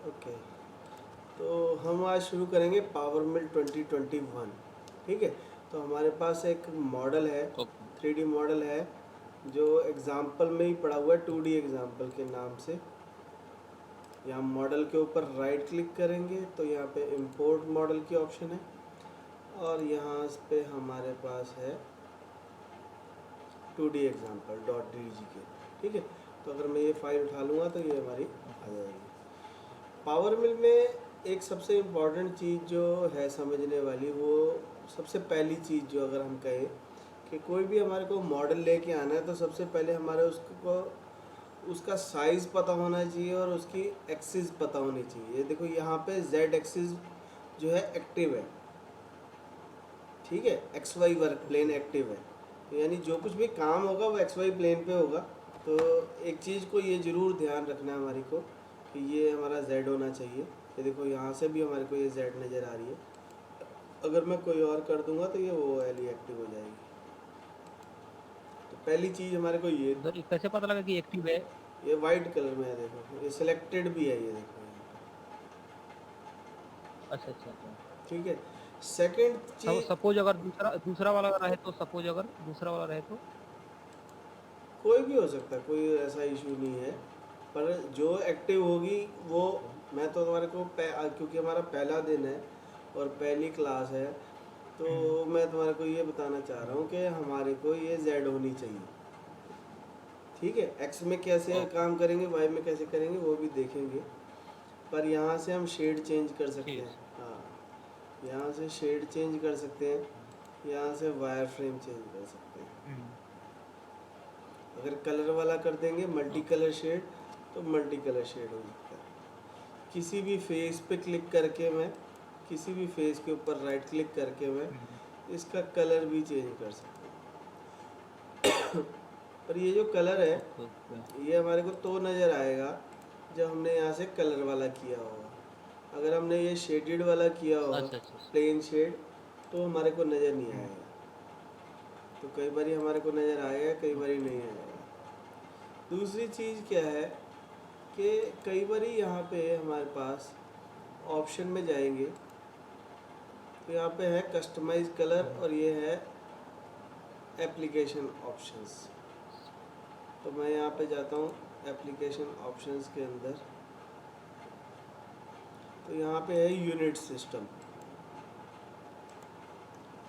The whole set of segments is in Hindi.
ओके, तो हम आज शुरू करेंगे पावर मिल 2021। ठीक है, तो हमारे पास एक मॉडल है, ओके। 3D मॉडल है जो एग्जाम्पल में ही पड़ा हुआ है, 2D एग्जाम्पल के नाम से। यहाँ मॉडल के ऊपर राइट क्लिक करेंगे तो यहाँ पे इंपोर्ट मॉडल की ऑप्शन है, और यहाँ पे हमारे पास है 2D एग्जाम्पल .dg के। ठीक है, तो अगर मैं ये फाइल उठा लूँगा तो ये हमारी आ जाएगी। पावर मिल में एक सबसे इम्पॉर्टेंट चीज़ जो है समझने वाली, वो सबसे पहली चीज़ जो अगर हम कहें कि कोई भी हमारे को मॉडल लेके आना है, तो सबसे पहले हमारे उसको उसका साइज़ पता होना चाहिए और उसकी एक्सिस पता होनी चाहिए। ये देखो यहाँ पे जेड एक्सिस जो है एक्टिव है, ठीक है, x y work plane active है, तो यानी जो कुछ भी काम होगा वो एक्स वाई प्लेन पे होगा। तो एक चीज़ को ये ज़रूर ध्यान रखना है हमारी को कि ये हमारा जेड होना चाहिए। ये देखो यहाँ से भी हमारे को ये जेड नज़र आ रही है। अगर मैं कोई और कर दूंगा तो ये वो वाली एक्टिव हो जाएगी। तो पहली चीज़ हमारे को सर ये कैसे पता लगा कि एक्टिव है? ये वाइट कलर में है, देखो ये सिलेक्टेड भी है, ये देखो यहाँ अच्छा अच्छा अच्छा। पे। ठीक है, सेकंड चीज़, सपोज अगर दूसरा दूसरा वाला रहे तो, सपोज अगर दूसरा वाला रहे तो। कोई भी हो सकता है, कोई ऐसा इशू नहीं है, पर जो एक्टिव होगी वो, मैं तो तुम्हारे को क्योंकि हमारा पहला दिन है और पहली क्लास है, हम्म, तो मैं तुम्हारे को ये बताना चाह रहा हूँ कि हमारे को ये जेड होनी चाहिए। ठीक है, एक्स में कैसे ओके। काम करेंगे, वाई में कैसे करेंगे वो भी देखेंगे, पर यहाँ से हम शेड चेंज कर सकते ठीक हैं। है। हाँ, यहाँ से शेड चेंज कर सकते हैं, यहाँ से वायर फ्रेम चेंज कर सकते हैं। हम्म, अगर कलर वाला कर देंगे मल्टी ओके। कलर शेड, तो मल्टी कलर शेड हो सकता है। किसी भी फेस पे क्लिक करके मैं, किसी भी फेस के ऊपर राइट क्लिक करके मैं हम्म, इसका कलर भी चेंज कर सकता हूँ। पर ये जो कलर है, ओके ओके। ये हमारे को तो नज़र आएगा जब हमने यहाँ से कलर वाला किया होगा। अगर हमने ये शेडेड वाला किया होगा, अच्छा अच्छा अच्छा। प्लेन शेड, तो हमारे को नज़र नहीं हम्म, आएगा। तो कई बार हमारे को नज़र आएगा, कई बार ओके। नहीं आएगा। दूसरी चीज़ क्या है कि कई बार यहाँ पे हमारे पास ऑप्शन में जाएंगे तो यहाँ पे है कस्टमाइज कलर, हम्म, और ये है एप्लीकेशन ऑप्शंस। तो मैं यहाँ पे जाता हूँ एप्लीकेशन ऑप्शंस के अंदर, तो यहाँ पे है यूनिट सिस्टम।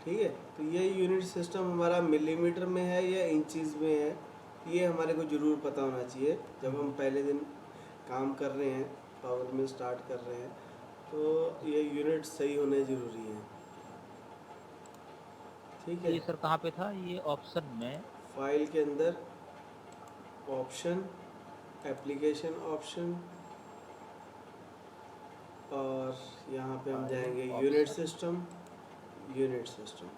ठीक है, तो ये यूनिट सिस्टम हमारा मिलीमीटर में है या इंचज़ में है, ये हमारे को ज़रूर पता होना चाहिए जब हम हम्म। पहले दिन काम कर रहे हैं, पावर में स्टार्ट कर रहे हैं, तो ये यूनिट सही होने ज़रूरी है। ठीक है, ये सर कहाँ पे था ये ऑप्शन में? फाइल के अंदर ऑप्शन, एप्लीकेशन ऑप्शन, और यहाँ पे हम फाइल जाएंगे unit option. System, unit system.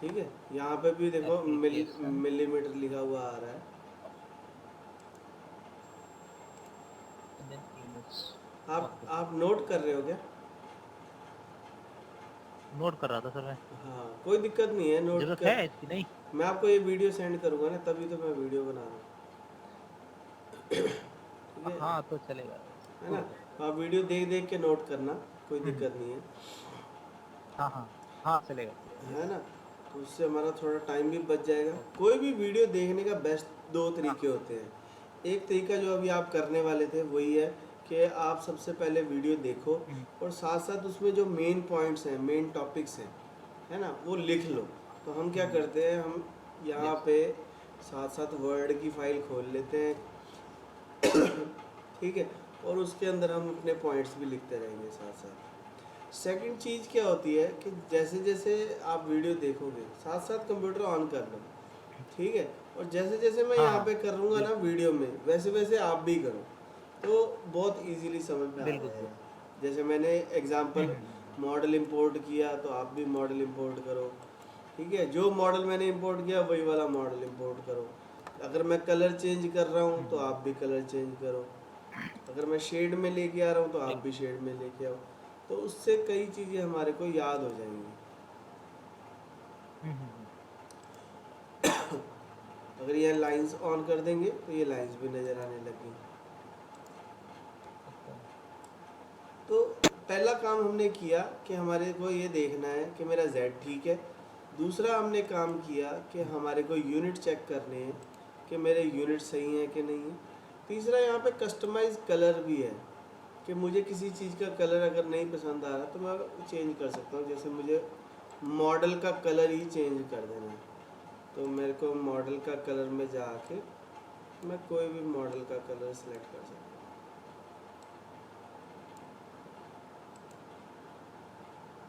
ठीक है, यहाँ पे भी देखो एप्लीकेशन। मिलीमीटर लिखा हुआ आ रहा है। Then units. ओके। आप नोट कर रहे हो क्या? नोट कर रहा था सर मैं। हाँ, कोई दिक्कत नहीं है, नोट जरूरत कर। है इसकी? नहीं। मैं आपको ये वीडियो सेंड करूँगा ना, तभी तो मैं वीडियो बना रहा हूँ। ठीक है हाँ तो चलेगा। है ना? ठीक है। तो आप वीडियो देख देख के नोट करना, कोई हम्म। दिक्कत नहीं है। हाँ हाँ। हाँ चलेगा चलेगा। है ना? तो उससे हमारा थोड़ा टाइम भी बच जाएगा। ओके। कोई भी वीडियो देखने का बेस्ट दो हाँ तरीके होते हैं। एक तरीका जो अभी आप करने वाले थे वही है कि आप सबसे पहले वीडियो देखो, हम्म, और साथ साथ उसमें जो मेन पॉइंट्स हैं, मेन टॉपिक्स हैं, है ना, वो लिख लो। तो हम क्या हम्म। करते हैं, हम यहाँ यस। पे साथ साथ वर्ड की फाइल खोल लेते हैं। ठीक है, और उसके अंदर हम अपने पॉइंट्स भी लिखते रहेंगे साथ साथ। सेकंड चीज़ क्या होती है कि जैसे जैसे आप वीडियो देखोगे, साथ साथ कंप्यूटर ऑन कर लो। ठीक है, और जैसे जैसे मैं हाँ यहाँ हाँ पे करूँगा ना बिल्कुल। वीडियो में, वैसे वैसे आप भी करो, तो बहुत इजीली समझ में आ बिल्कुल जाएगा। बिल्कुल। जैसे मैंने एग्जांपल हम्म। मॉडल इंपोर्ट किया, तो आप भी मॉडल इंपोर्ट करो। ठीक है, जो मॉडल मैंने इंपोर्ट किया वही वाला मॉडल इंपोर्ट करो। अगर मैं कलर चेंज कर रहा हूँ तो आप हम्म, भी कलर चेंज करो। अगर मैं शेड में लेके आ रहा हूँ तो आप भी बिल्कुल। शेड में लेके आओ। तो उससे कई चीज़ें हमारे को याद हो जाएंगी। हम्म। अगर ये लाइंस ऑन कर देंगे तो ये लाइंस भी नज़र आने लगी। पहला काम हमने किया कि हमारे को ये देखना है कि मेरा Z ठीक है। दूसरा हमने काम किया कि हमारे को यूनिट चेक करने हैं कि मेरे यूनिट सही हैं कि नहीं है। तीसरा यहाँ पे कस्टमाइज कलर भी है कि मुझे किसी चीज़ का कलर अगर नहीं पसंद आ रहा तो मैं चेंज कर सकता हूँ। जैसे मुझे मॉडल का कलर ही चेंज कर देना है तो मेरे को मॉडल का कलर में जाके मैं कोई भी मॉडल का कलर सेलेक्ट कर सकता हूँ।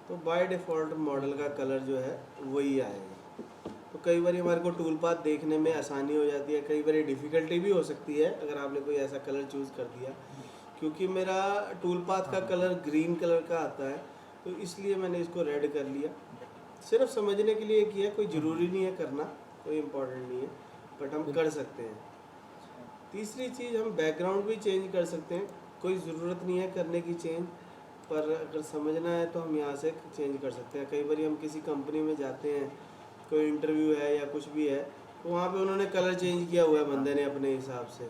तो बाय डिफ़ॉल्ट मॉडल का कलर जो है वही आएगा। तो कई बार हमारे को टूल पाथ देखने में आसानी हो जाती है, कई बार डिफ़िकल्टी भी हो सकती है अगर आपने कोई ऐसा कलर चूज़ कर दिया। क्योंकि मेरा टूल पाथ का कलर ग्रीन कलर का आता है तो इसलिए मैंने इसको रेड कर लिया। सिर्फ समझने के लिए किया, कोई ज़रूरी नहीं है करना, कोई इम्पोर्टेंट नहीं है, बट हम कर सकते हैं। तीसरी चीज़, हम बैकग्राउंड भी चेंज कर सकते हैं, कोई ज़रूरत नहीं है करने की चेंज, पर अगर समझना है तो हम यहाँ से चेंज कर सकते हैं। कई बार हम किसी कंपनी में जाते हैं, कोई इंटरव्यू है या कुछ भी है, तो वहाँ पे उन्होंने कलर चेंज किया हुआ है बंदे ने अपने हिसाब से,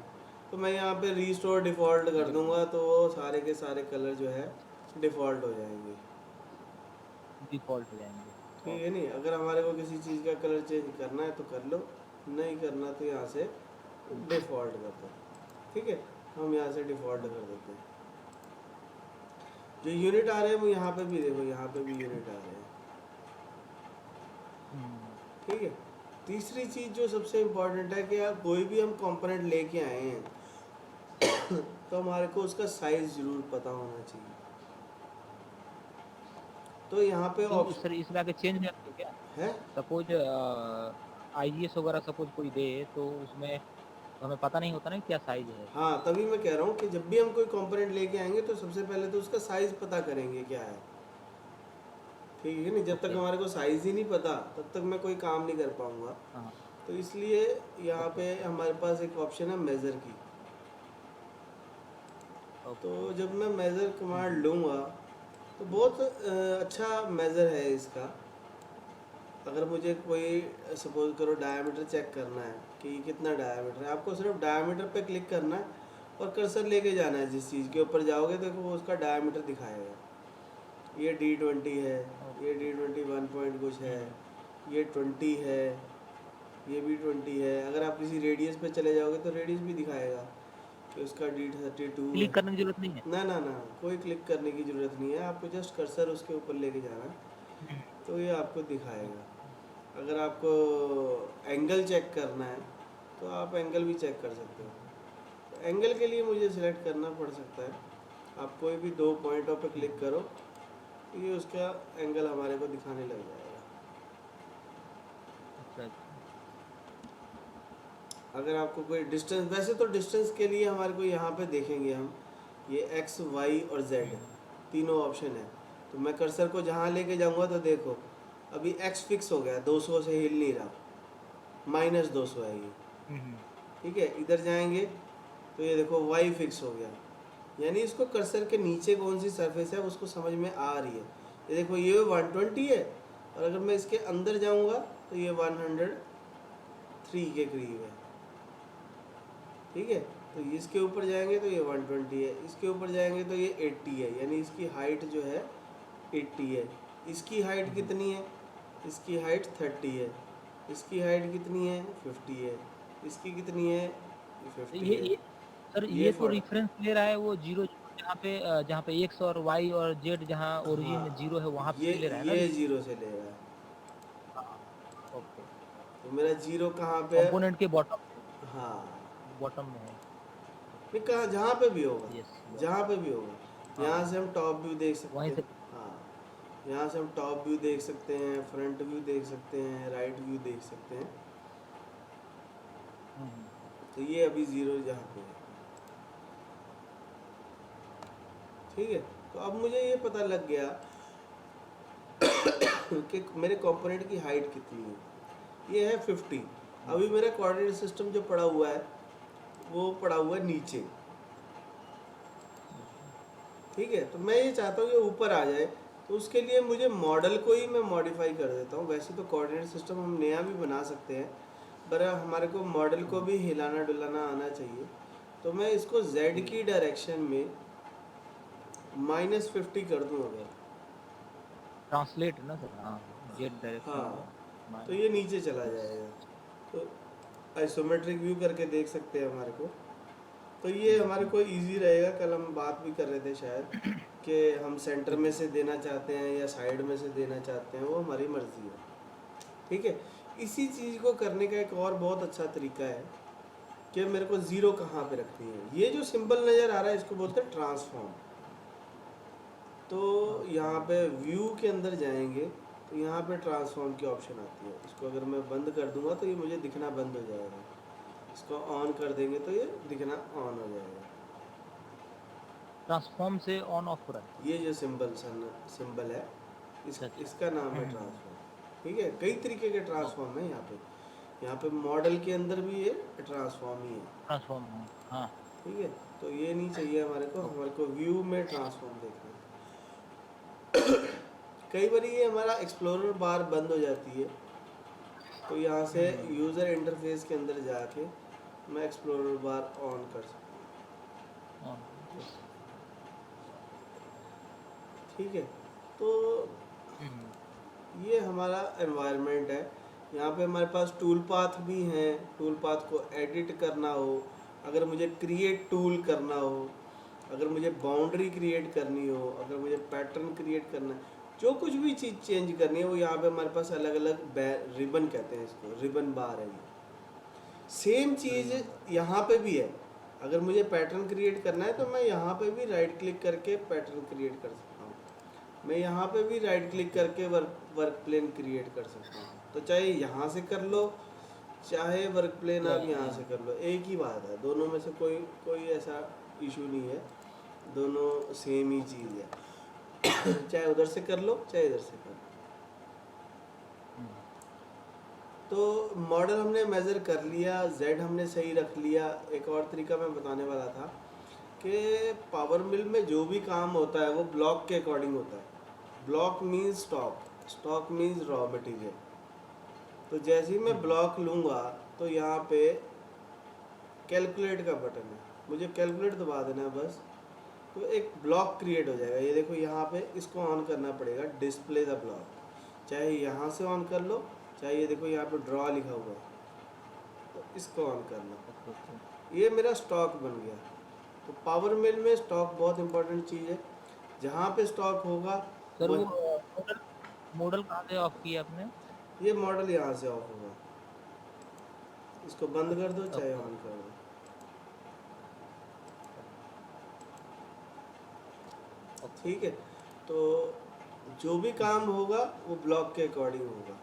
तो मैं यहाँ पे रीस्टोर डिफ़ॉल्ट कर दूँगा तो वो सारे के सारे कलर जो है डिफ़ॉल्ट हो जाएंगे। डिफ़ॉल्ट हो जाएँगे। ठीक है नहीं, अगर हमारे को किसी चीज़ का कलर चेंज करना है तो कर लो, नहीं करना तो यहाँ से डिफ़ॉल्ट कर दो। ठीक है, हम यहाँ से डिफ़ॉल्ट कर देते हैं। जो यूनिट आ रहे हैं वो यहाँ पे भी देखो, यहाँ पे भी यूनिट आ रहे हैं। ठीक है। तीसरी चीज़ जो सबसे इम्पोर्टेंट है कि यार कोई भी हम कंपोनेंट लेके आए हैं तो हमारे को उसका साइज़ ज़रूर पता होना चाहिए। तो यहाँ पे तो ऑप्शन सर इसमें आगे चेंज नहीं होता क्या? है। सपोज़ आईजीएस वगैरह सपोज़ कोई दे तो उसमें हमें पता नहीं होता ना क्या साइज़ है? हाँ, तभी मैं कह रहा हूँ कि जब भी हम कोई कंपोनेंट लेके आएंगे तो सबसे पहले तो उसका साइज़ पता करेंगे क्या है। ठीक है नहीं, जब तक ओके। हमारे को साइज़ ही नहीं पता तब तक मैं कोई काम नहीं कर पाऊँगा। हाँ, तो इसलिए यहाँ ओके, पे हमारे पास एक ऑप्शन है मेज़र की। तो ओके। जब मैं मेज़र कमांड लूँगा तो बहुत अच्छा मेज़र है इसका। अगर मुझे कोई सपोज करो डायामीटर चेक करना है कि कितना डायामीटर है, आपको सिर्फ डायामीटर पे क्लिक करना है और कर्सर लेके जाना है। जिस चीज़ के ऊपर जाओगे तो वो उसका डायामीटर दिखाएगा। ये D20 है, ये D20 1 पॉइंट कुछ है, ये 20 है, ये भी 20 है। अगर आप किसी रेडियस पे चले जाओगे तो रेडियस भी दिखाएगा कि उसका D32 है। क्लिक करने की ज़रूरत नहीं है? ना ना ना, कोई क्लिक करने की ज़रूरत नहीं है, आपको जस्ट कर्सर उसके ऊपर लेके जाना है तो ये आपको दिखाएगा। अगर आपको एंगल चेक करना है तो आप एंगल भी चेक कर सकते हो। तो एंगल के लिए मुझे सिलेक्ट करना पड़ सकता है। आप कोई भी दो पॉइंटों पर क्लिक करो तो ये उसका एंगल हमारे को दिखाने लग जाएगा। अच्छा, अच्छा। अगर आपको कोई डिस्टेंस, वैसे तो डिस्टेंस के लिए हमारे को यहाँ पे देखेंगे हम, ये X, Y और Z तीनों ऑप्शन है। तो मैं कर्सर को जहाँ लेके जाऊँगा तो देखो अभी X फिक्स हो गया, 200 से हिल नहीं रहा, -200 है ये। ठीक है, इधर जाएंगे तो ये देखो Y फिक्स हो गया, यानी इसको कर्सर के नीचे कौन सी सरफेस है उसको समझ में आ रही है। ये देखो ये 120 है और अगर मैं इसके अंदर जाऊंगा तो ये 103 के करीब है। ठीक है, तो इसके ऊपर जाएंगे तो ये 120 है, इसके ऊपर जाएंगे तो ये 80 है, यानी इसकी हाइट जो है 80 है। इसकी हाइट कितनी है? इसकी हाइट 30 है। इसकी हाइट कितनी है? 50 है। इसकी कितनी है? 50 है। ये सर ये ये तो 40। रेफरेंस ले रहा है वो 0 जहाँ पे एक्स और वाई और जेड जहाँ हाँ, ओरिजिन 0 है वहाँ ये से ले रहा है ना ये रेफरेंस? 0 से ले रहा है। हाँ, ओके। तो मेरा 0 कहाँ पे है? कंपोनेंट के हाँ, बॉटम में है। नहीं कहाँ, जहाँ पे भी होगा, यस, जहाँ पे भी होगा। हाँ, यहाँ से हम टॉप व्यू देख सकते वहीं से। हैं। हाँ, यहाँ से हम टॉप व्यू देख सकते हैं, फ्रंट व्यू देख सकते हैं, राइट व्यू देख सकते हैं। हम्म, तो ये अभी 0 जहाँ पे है। ठीक है, तो अब मुझे ये पता लग गया कि मेरे कंपोनेंट की हाइट कितनी है। ये है 50। अभी मेरा कोऑर्डिनेट सिस्टम जो पड़ा हुआ है वो पड़ा हुआ है नीचे। ठीक है, तो मैं ये चाहता हूँ ये ऊपर आ जाए, तो उसके लिए मुझे मॉडल को ही मैं मॉडिफाई कर देता हूँ। वैसे तो कोऑर्डिनेट सिस्टम हम नया भी बना सकते हैं, पर हमारे को मॉडल को भी हिलाना डुलाना आना चाहिए। तो मैं इसको Z की डायरेक्शन में -50 कर दूँ अगर, ट्रांसलेट ना सर, हाँ, जेड डायरेक्शन हाँ, में तो ये नीचे चला प्लस। जाएगा। तो आइसोमेट्रिक व्यू करके देख सकते हैं हमारे को। तो ये हमारे को इजी रहेगा। कल हम बात भी कर रहे थे शायद कि हम सेंटर में बिल्कुल। से देना चाहते हैं या साइड में से देना चाहते हैं, वो हमारी मर्ज़ी है। ठीक है। इसी चीज़ को करने का एक और बहुत अच्छा तरीका है कि मेरे को ज़ीरो कहाँ पे रखनी है। ये जो सिंबल नज़र आ रहा है इसको बोलते हैं ट्रांसफॉर्म। तो यहाँ पे व्यू के अंदर जाएंगे तो यहाँ पे ट्रांसफॉर्म की ऑप्शन आती है। इसको अगर मैं बंद कर दूंगा तो ये मुझे दिखना बंद हो जाएगा। इसको ऑन कर देंगे तो ये दिखना ऑन हो जाएगा। ट्रांसफॉर्म से ऑन ऑफ हो रहा है। ये जो सिंबल है अच्छा अच्छा। इसका नाम है ट्रांसफॉर्म। ठीक है। कई तरीके के ओके। ट्रांसफॉर्म है यहाँ पे। यहाँ पे मॉडल के अंदर भी ये ट्रांसफॉर्म ही है। ट्रांसफॉर्म, हाँ। ठीक है। तो ये नहीं चाहिए हमारे को व्यू में ट्रांसफॉर्म देखना है। कई बार ये हमारा एक्सप्लोरर बार बंद हो जाती है, तो यहाँ से यूज़र इंटरफेस के अंदर जाके मैं एक्सप्लोरर बार ऑन कर सकता ऑन, यस। हूँ। ठीक है। तो हम्म, ये हमारा एनवायरनमेंट है। यहाँ पे हमारे पास टूल पाथ भी हैं। टूल पाथ को एडिट करना हो, अगर मुझे क्रिएट टूल करना हो, अगर मुझे बाउंड्री क्रिएट करनी हो, अगर मुझे पैटर्न क्रिएट करना है, जो कुछ भी चीज़ चेंज करनी है वो यहाँ पे हमारे पास अलग अलग रिबन कहते हैं इसको, रिबन बार है ये। सेम चीज़ रिबन बार। यहाँ पे भी है। अगर मुझे पैटर्न क्रिएट करना है तो मैं यहाँ पे भी राइट क्लिक करके पैटर्न क्रिएट कर सकता हूँ। मैं यहाँ पे भी राइट क्लिक ओके। करके वर्क प्लेन क्रिएट कर सकता हूँ। तो चाहे यहाँ से कर लो, चाहे वर्क प्लेन आप यहाँ से कर लो, एक ही बात है। दोनों में से कोई कोई ऐसा इशू नहीं है, दोनों सेम ही चीज़ है। चाहे उधर से कर लो चाहे इधर से कर लो। हम्म, तो मॉडल हमने मेज़र कर लिया, जेड हमने सही रख लिया। एक और तरीका मैं बताने वाला था कि पावर मिल में जो भी काम होता है वो ब्लॉक के अकॉर्डिंग होता है। Block means stock, stock means raw material. तो जैसे ही मैं ब्लॉक लूँगा तो यहाँ पे कैलकुलेट का बटन है, मुझे कैलकुलेट दबा देना है बस, तो एक ब्लॉक क्रिएट हो जाएगा। ये देखो यहाँ पे इसको ऑन करना पड़ेगा, डिस्प्ले द ब्लॉक। चाहे यहाँ से ऑन कर लो, चाहे ये देखो यहाँ पे ड्रॉ लिखा हुआ है, तो इसको ऑन कर लो। Okay okay. ये मेरा स्टॉक बन गया। तो पावर मिल में स्टॉक बहुत इंपॉर्टेंट चीज़ है। जहाँ पे स्टॉक होगा सर वो वह मॉडल, मॉडल कहाँ से ऑफ किया आपने? ये मॉडल यहाँ से ऑफ होगा। इसको बंद कर दो चाहे ओके ऑन कर दो। ओके। ठीक है। तो जो भी काम होगा वो ब्लॉक के अकॉर्डिंग होगा।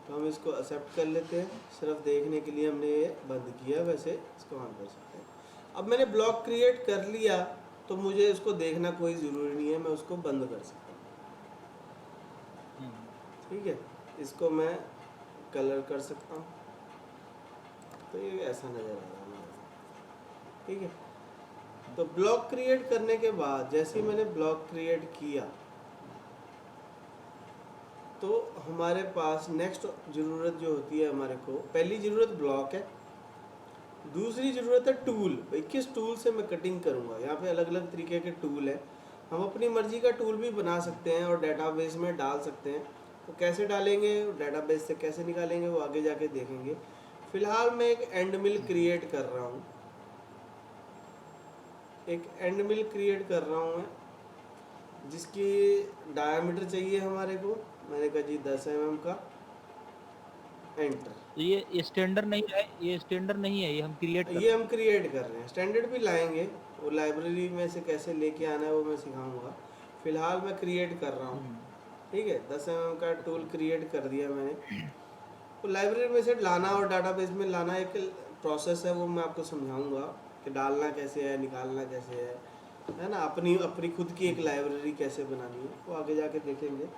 तो हम इसको एक्सेप्ट कर लेते हैं। सिर्फ देखने के लिए हमने ये बंद किया, वैसे इसको ऑन कर सकते हैं। अब मैंने ब्लॉक क्रिएट कर लिया तो मुझे इसको देखना कोई ज़रूरी नहीं है, मैं उसको बंद कर सकता हूँ। हम्म, ठीक है। इसको मैं कलर कर सकता हूँ, तो ये ऐसा नज़र आ रहा है मेरे को। ठीक है। तो ब्लॉक क्रिएट करने के बाद जैसे ही मैंने ब्लॉक क्रिएट किया तो हमारे पास नेक्स्ट ज़रूरत जो होती है, हमारे को पहली ज़रूरत ब्लॉक है, दूसरी ज़रूरत है टूल। भाई किस टूल से मैं कटिंग करूँगा। यहाँ पे अलग अलग तरीके के टूल हैं। हम अपनी मर्ज़ी का टूल भी बना सकते हैं और डेटाबेस में डाल सकते हैं। तो कैसे डालेंगे, डेटाबेस से कैसे निकालेंगे, वो आगे जाके देखेंगे। फ़िलहाल मैं एक एंड मिल क्रिएट कर रहा हूँ। एक एंड मिल क्रिएट कर रहा हूँ मैं, जिसकी डायमीटर चाहिए हमारे को। मैंने कहा जी 10 mm का। एंटर। तो ये स्टैंडर्ड नहीं है, ये स्टैंडर्ड नहीं है, ये हम क्रिएट कर ये रहे हम क्रिएट कर रहे हैं, स्टैंडर्ड भी लाएंगे। वो लाइब्रेरी में से कैसे लेके आना है वो मैं सिखाऊंगा। फ़िलहाल मैं क्रिएट कर रहा हूँ। हैं। ठीक है। 10 mm का टूल क्रिएट कर दिया मैंने। तो लाइब्रेरी में से लाना और डाटाबेस में लाना एक प्रोसेस है, वो मैं आपको समझाऊंगा कि डालना कैसे है, निकालना कैसे है ना। अपनी अपनी खुद की एक लाइब्रेरी कैसे बनानी है वो आगे जाके देखेंगे।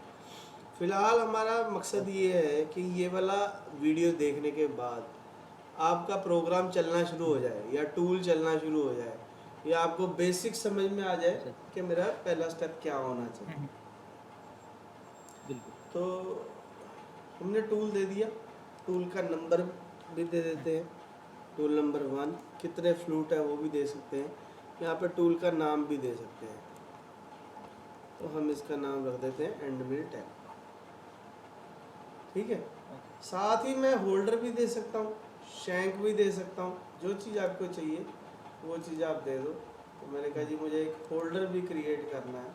फ़िलहाल हमारा मकसद ये है कि ये वाला वीडियो देखने के बाद आपका प्रोग्राम चलना शुरू हो जाए या टूल चलना शुरू हो जाए, या आपको बेसिक समझ में आ जाए अच्छा। कि मेरा पहला स्टेप क्या होना चाहिए। बिल्कुल। तो हमने टूल दे दिया, टूल का नंबर भी दे देते हैं। टूल नंबर 1, कितने फ्लूट है वो भी दे सकते हैं। यहाँ पे टूल का नाम भी दे सकते हैं। तो हम इसका नाम रख देते हैं एंड मिल टैग। ठीक है, साथ ही मैं होल्डर भी दे सकता हूँ, शैंक भी दे सकता हूँ, जो चीज़ आपको चाहिए वो चीज़ आप दे दो। तो मैंने कहा जी मुझे एक होल्डर भी क्रिएट करना है,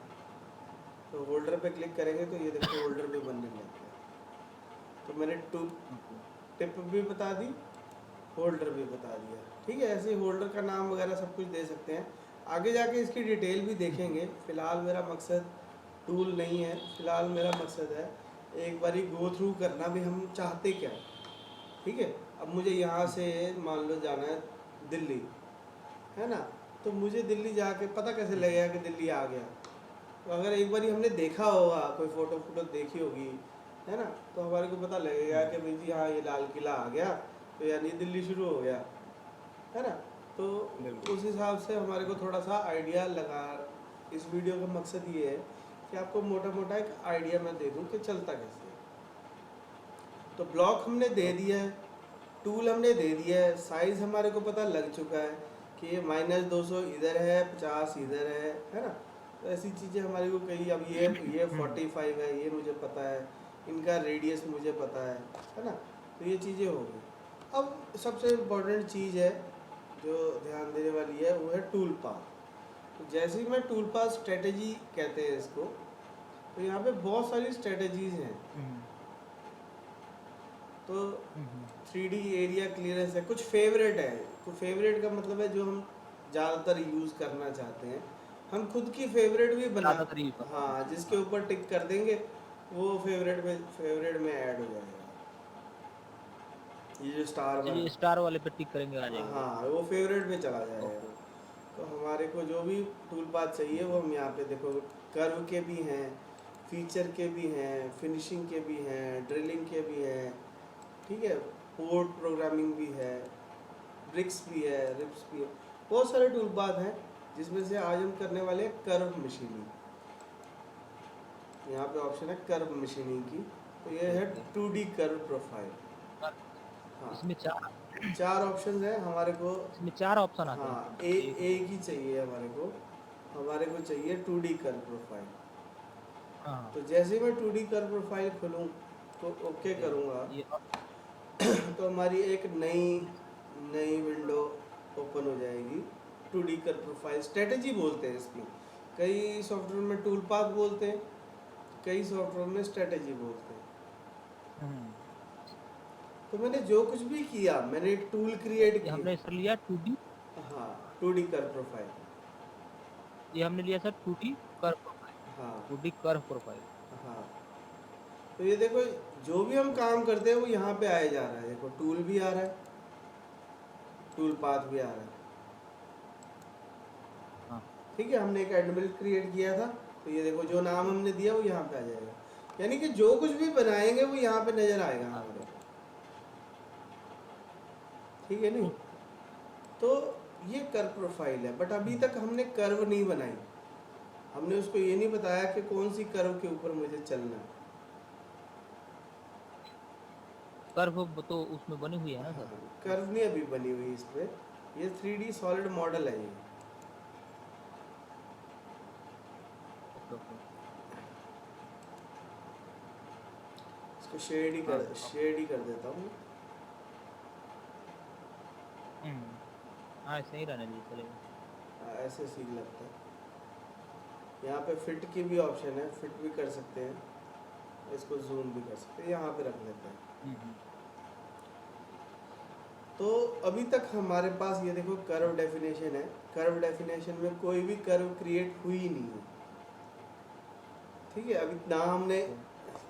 तो होल्डर पे क्लिक करेंगे तो ये देखो होल्डर भी बनने लग गया। तो मैंने टिप भी बता दी, होल्डर भी बता दिया। ठीक है, ऐसे ही होल्डर का नाम वगैरह सब कुछ दे सकते हैं, आगे जाके इसकी डिटेल भी देखेंगे। फ़िलहाल मेरा मकसद टूल नहीं है, फ़िलहाल मेरा मकसद है एक बारी गो थ्रू करना भी हम चाहते क्या है। ठीक है, अब मुझे यहाँ से मान लो जाना है दिल्ली, है ना, तो मुझे दिल्ली जाके पता कैसे लगेगा कि दिल्ली आ गया? तो अगर एक बारी हमने देखा होगा, कोई फ़ोटो देखी होगी, है ना, तो हमारे को पता लगेगा कि भाई जी हाँ ये लाल किला आ गया, तो यानी दिल्ली शुरू हो गया, है ना। तो उस हिसाब से हमारे को थोड़ा सा आइडिया लगा। इस वीडियो का मकसद ये है कि आपको मोटा मोटा एक आइडिया मैं दे दूँ कि चलता कैसे है। तो ब्लॉक हमने दे दिया है, टूल हमने दे दिया है, साइज़ हमारे को पता लग चुका है कि ये -200 इधर है, 50 इधर है ना। तो ऐसी चीज़ें हमारे को कई, अब ये 45 है, ये मुझे पता है, इनका रेडियस मुझे पता है ना। तो ये चीज़ें हो गई। अब सबसे इम्पोर्टेंट चीज़ है जो ध्यान देने वाली है वो है टूल पाथ। तो जैसे ही मैं टूल पाथ स्ट्रेटजी कहते हैं इसको, तो यहाँ पे बहुत सारी स्ट्रेटजीज़ हैं। तो 3D एरिया क्लियरेंस है, कुछ फेवरेट है। तो फेवरेट का मतलब है जो हम ज़्यादातर यूज़ करना चाहते हैं, हम खुद की फेवरेट भी बना, ज़्यादातर यूज़ होता है। हाँ, जिसके ऊपर टिक कर देंगे वो फेवरेट में ऐड हो जाएगा। ये जो स्टार अच्छा, बना, ये स्टार वाले पे टिक करेंगे आ जाएगा वो। हाँ, वो फेवरेट में चला जाएगा। ओके। तो हमारे को जो भी टूल पाथ चाहिए वो हम यहाँ पे देखो, कर्व के भी हैं, फीचर के भी हैं, फिनिशिंग के भी हैं, ड्रिलिंग के भी हैं। ठीक है, पोर्ट प्रोग्रामिंग भी है, ब्रिक्स भी है, रिप्स भी है, बहुत सारे टूल पाथ हैं जिसमें से आज हम करने वाले हैं कर्व मशीनिंग। यहाँ पे ऑप्शन है कर्व मशीनिंग की, तो ये है 2D कर्व प्रोफाइल। हाँ, इसमें चार 4 ऑप्शन हैं हमारे को। इसमें 4 ऑप्शन आते हाँ, हैं। एक ही चाहिए हमारे को चाहिए 2D कर्व प्रोफाइल। हाँ, तो जैसे ही मैं 2D कर्व प्रोफाइल खोलूँ तो ओके करूँगा, ये तो हमारी एक नई नई विंडो ओपन हो जाएगी। 2D कर्व प्रोफाइल स्ट्रेटजी बोलते हैं इसमें, कई सॉफ्टवेयर में टूल पाथ बोलते हैं, कई सॉफ्टवेयर में स्ट्रेटजी बोलते हैं। तो मैंने जो कुछ भी किया, मैंने एक टूल क्रिएट ये किया। हमने सर लिया 2D, हाँ, 2D कर्व प्रोफाइल। ये हमने लिया सर 2D कर्व प्रोफाइल, हाँ 2D कर्व प्रोफाइल। हाँ, तो ये देखो जो भी हम काम करते हैं वो यहाँ पे आया जा रहा है। देखो टूल भी आ रहा है, टूल पाथ भी आ रहा है। हाँ, ठीक है, हमने एक एडमिन क्रिएट किया था, तो ये देखो जो नाम हमने दिया वो यहाँ पे आ जाएगा। यानी कि जो कुछ भी बनाएंगे वो यहाँ पे नजर आएगा हमारे को। ठीक है नहीं, तो ये कर्व प्रोफाइल है, बट अभी तक हमने कर्व नहीं बनाई। हमने उसको ये नहीं बताया कि कौन सी कर्व के ऊपर मुझे चलना है। कर्व तो उसमें बनी हुई है ना हाँ, सर। कर्व नहीं अभी बनी हुई इस पे, ये 3D सॉलिड मॉडल है ये। Okay okay. इसको हाँ शेड ही कर देता हूँ। हाँ, ऐसे ही रहने दीजिए चलेगा। हाँ, ऐसे सीख लगता है। यहाँ पे फिट की भी ऑप्शन है, फिट भी कर सकते हैं, इसको जूम भी कर सकते हैं, यहाँ पे रख लेते हैं। हम्म। तो अभी तक हमारे पास ये देखो कर्व डेफिनेशन है, कर्व डेफिनेशन में कोई भी कर्व क्रिएट हुई ही नहीं है। ठीक है, अभी ना हमने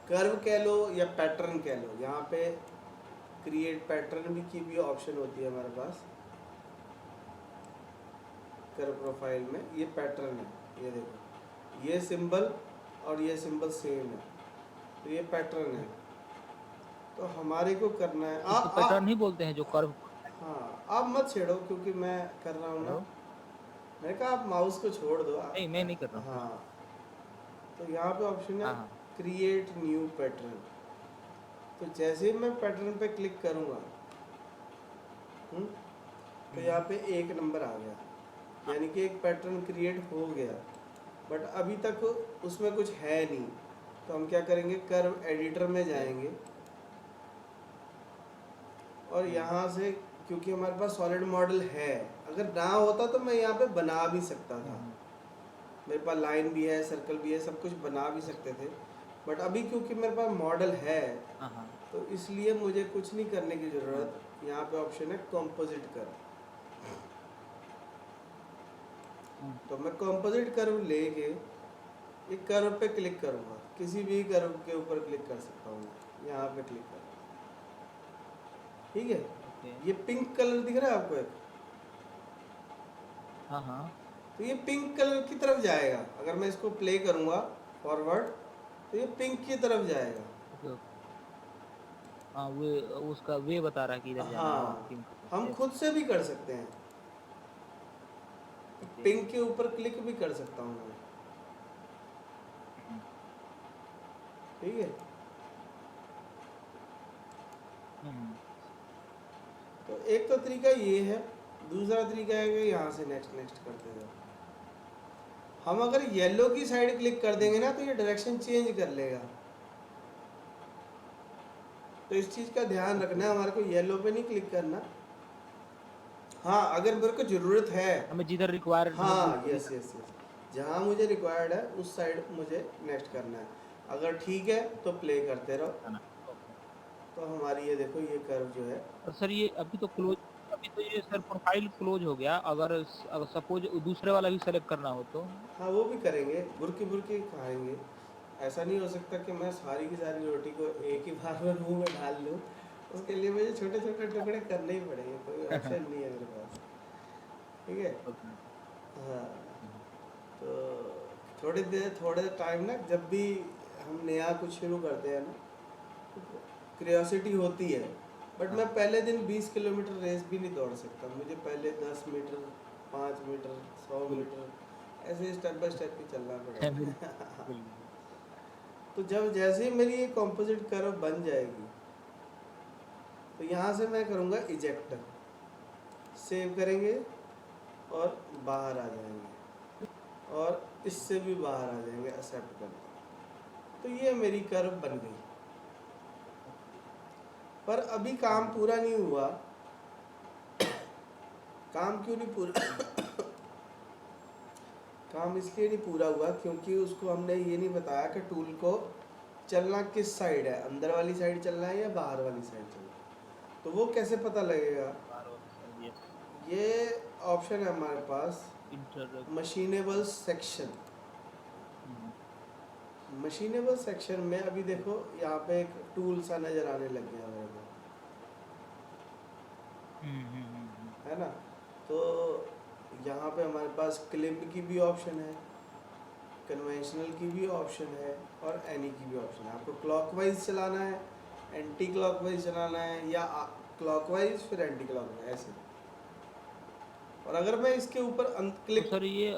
कर्व कह लो या पैटर्न कह लो, यहाँ पे क्रिएट पैटर्न भी की भी ऑप्शन होती है हमारे पास। कर्व प्रोफाइल में ये पैटर्न है, ये देखो ये सिंबल और ये सिंबल सेम है, तो ये पैटर्न है। तो हमारे को करना है इसको पैटर्न ही बोलते हैं जो कर्व। हाँ, आप मत छेड़ो क्योंकि मैं कर रहा हूँ ना। हेलो। मैंने कहा आप माउस को छोड़ दो नहीं, मैं नहीं कर रहा हूँ। हाँ, तो यहाँ पे ऑप्शन है हाँ हाँ। Create new pattern. तो जैसे ही मैं पैटर्न पे क्लिक करूँगा, तो यहाँ पे 1 नंबर आ गया, यानी कि एक पैटर्न क्रिएट हो गया। बट अभी तक उसमें कुछ है नहीं। तो हम क्या करेंगे, कर्व एडिटर में जाएंगे और यहाँ से, क्योंकि हमारे पास सॉलिड मॉडल है, अगर ना होता तो मैं यहाँ पे बना भी सकता था, मेरे पास लाइन भी है, सर्कल भी है, सब कुछ बना भी सकते थे। बट अभी क्योंकि मेरे पास मॉडल है, हाँ हाँ तो इसलिए मुझे कुछ नहीं करने की ज़रूरत। यहाँ पे ऑप्शन है कॉम्पोजिट कर्व, हाँ, तो मैं कॉम्पोजिट कर्व लेके एक कर्व पे क्लिक करूँगा, किसी भी कर्व के ऊपर क्लिक कर सकता हूँ, यहाँ पे क्लिक कर, ठीक है। ओके ये पिंक कलर दिख रहा है आपको एक, हाँ हाँ तो ये पिंक कलर की तरफ जाएगा। अगर मैं इसको प्ले करूँगा फॉरवर्ड, तो ये पिंक की तरफ जाएगा। Okay okay. हाँ वे उसका वे बता रहा है कि इधर जाना है, हाँ हाँ, पिंक। हम यस खुद से भी कर सकते हैं, ओके। पिंक के ऊपर क्लिक भी कर सकता हूँ मैं, ठीक है। हम्म तो एक तो तरीका ये है, दूसरा तरीका है कि यहाँ से नेक्स्ट नेक्स्ट करते जाओ। हम अगर येलो की साइड क्लिक कर देंगे ना, तो ये डायरेक्शन चेंज कर लेगा। तो इस चीज़ का ध्यान रखना है, ओके। हमारे को येलो पे नहीं क्लिक करना। हाँ, अगर मेरे को ज़रूरत है, हमें जिधर रिक्वायर्ड हो हाँ, यस जिधर यस यस, जहाँ मुझे रिक्वायर्ड है उस साइड मुझे नेक्स्ट करना है। अगर ठीक है तो प्ले करते रहो। जाना ओके। तो हमारी ये देखो, ये कर्व जो है, और सर ये अभी तो क्लोज, अभी तो ये सर प्रोफाइल क्लोज हो गया, अगर सपोज दूसरे वाला भी सेलेक्ट करना हो तो। हाँ वो भी करेंगे, बुरकी बुरकी खाएंगे। ऐसा नहीं हो सकता कि मैं सारी की सारी रोटी को एक ही बार में मुंह में डाल लूँ, उसके लिए मुझे छोटे छोटे टुकड़े करने ही पड़ेंगे, कोई ऑप्शन नहीं है मेरे पास, ठीक है। ओके। हाँ, तो थोड़े टाइम ना, जब भी हम नया कुछ शुरू करते हैं ना, क्यूरियोसिटी होती है। बट हाँ मैं पहले दिन 20 किलोमीटर रेस भी नहीं दौड़ सकता, मुझे पहले 10 मीटर, 5 मीटर, 100 बिल्कुल। मीटर ऐसे स्टेप बाय स्टेप ही चलना बिल्कुल पड़ेगा। बिल्कुल। तो जब जैसे ही मेरी ये कॉम्पोजिट कर्व बन जाएगी, तो यहाँ से मैं करूँगा इजेक्ट, सेव करेंगे और बाहर आ जाएंगे, और इससे भी बाहर आ जाएंगे, एक्सेप्ट करके। तो ये मेरी कर्व बन गई। पर अभी काम पूरा नहीं हुआ। काम क्यों नहीं पूरा काम इसलिए नहीं पूरा हुआ क्योंकि उसको हमने ये नहीं बताया कि टूल को चलना किस साइड है, अंदर वाली साइड चलना है या बाहर वाली साइड चलना है। तो वो कैसे पता लगेगा? बार वाला यस। ये ऑप्शन है हमारे पास, इंटर मशीनेबल सेक्शन। मशीनेबल सेक्शन में अभी देखो, यहाँ पे एक टूल सा नज़र आने लग गया मेरे को, है ना। तो यहाँ पे हमारे पास क्लिप की भी ऑप्शन है, कन्वेंशनल की भी ऑप्शन है, और एनी की भी ऑप्शन है। आपको क्लॉकवाइज चलाना है, एंटी क्लॉकवाइज चलाना है, या क्लॉकवाइज फिर एंटी क्लॉकवाइज, ऐसे। और अगर मैं इसके ऊपर तो क्लिक सर ये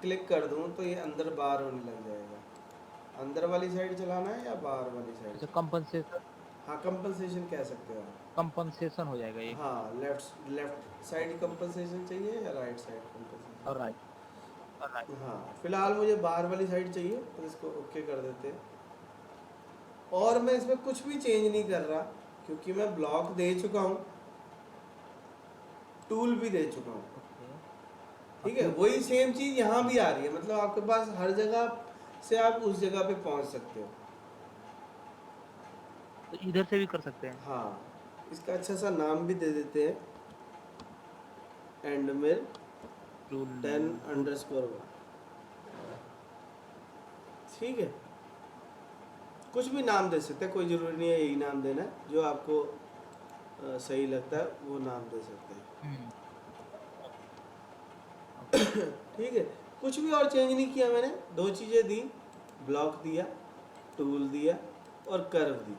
क्लिक कर दूँ तो ये अंदर बाहर होने लग जाएगा। अंदर वाली साइड चलाना है या बाहर वाली साइड अच्छा चलाना कंपनसेशन, है? हाँ, कंपनसेशन कह सकते हो आप। कंपनसेशन हो जाएगा ये। हाँ, लेफ्ट साइड ओके। कंपनसेशन चाहिए या राइट साइड कंपनसेशन? और राइट, और राइट। हाँ, फिलहाल मुझे बाहर वाली साइड चाहिए, तो इसको ओके कर देते हैं। और मैं इसमें कुछ भी चेंज नहीं कर रहा, क्योंकि मैं ब्लॉक दे चुका हूँ, टूल भी दे चुका हूँ, ओके। ठीक है। वही सेम चीज़ यहाँ भी आ रही है, मतलब आपके पास हर जगह से आप उस जगह पे पहुँच सकते हो। तो इधर से भी कर सकते हैं। हाँ, इसका अच्छा सा नाम भी दे देते हैं, एंड में टूल 10_1, ठीक है। कुछ भी नाम दे सकते हैं, कोई ज़रूरी नहीं है यही नाम देना है, जो आपको सही लगता है वो नाम दे सकते हैं, ठीक है। कुछ भी और चेंज नहीं किया मैंने, दो चीज़ें दी, ब्लॉक दिया, टूल दिया, और कर्व दी,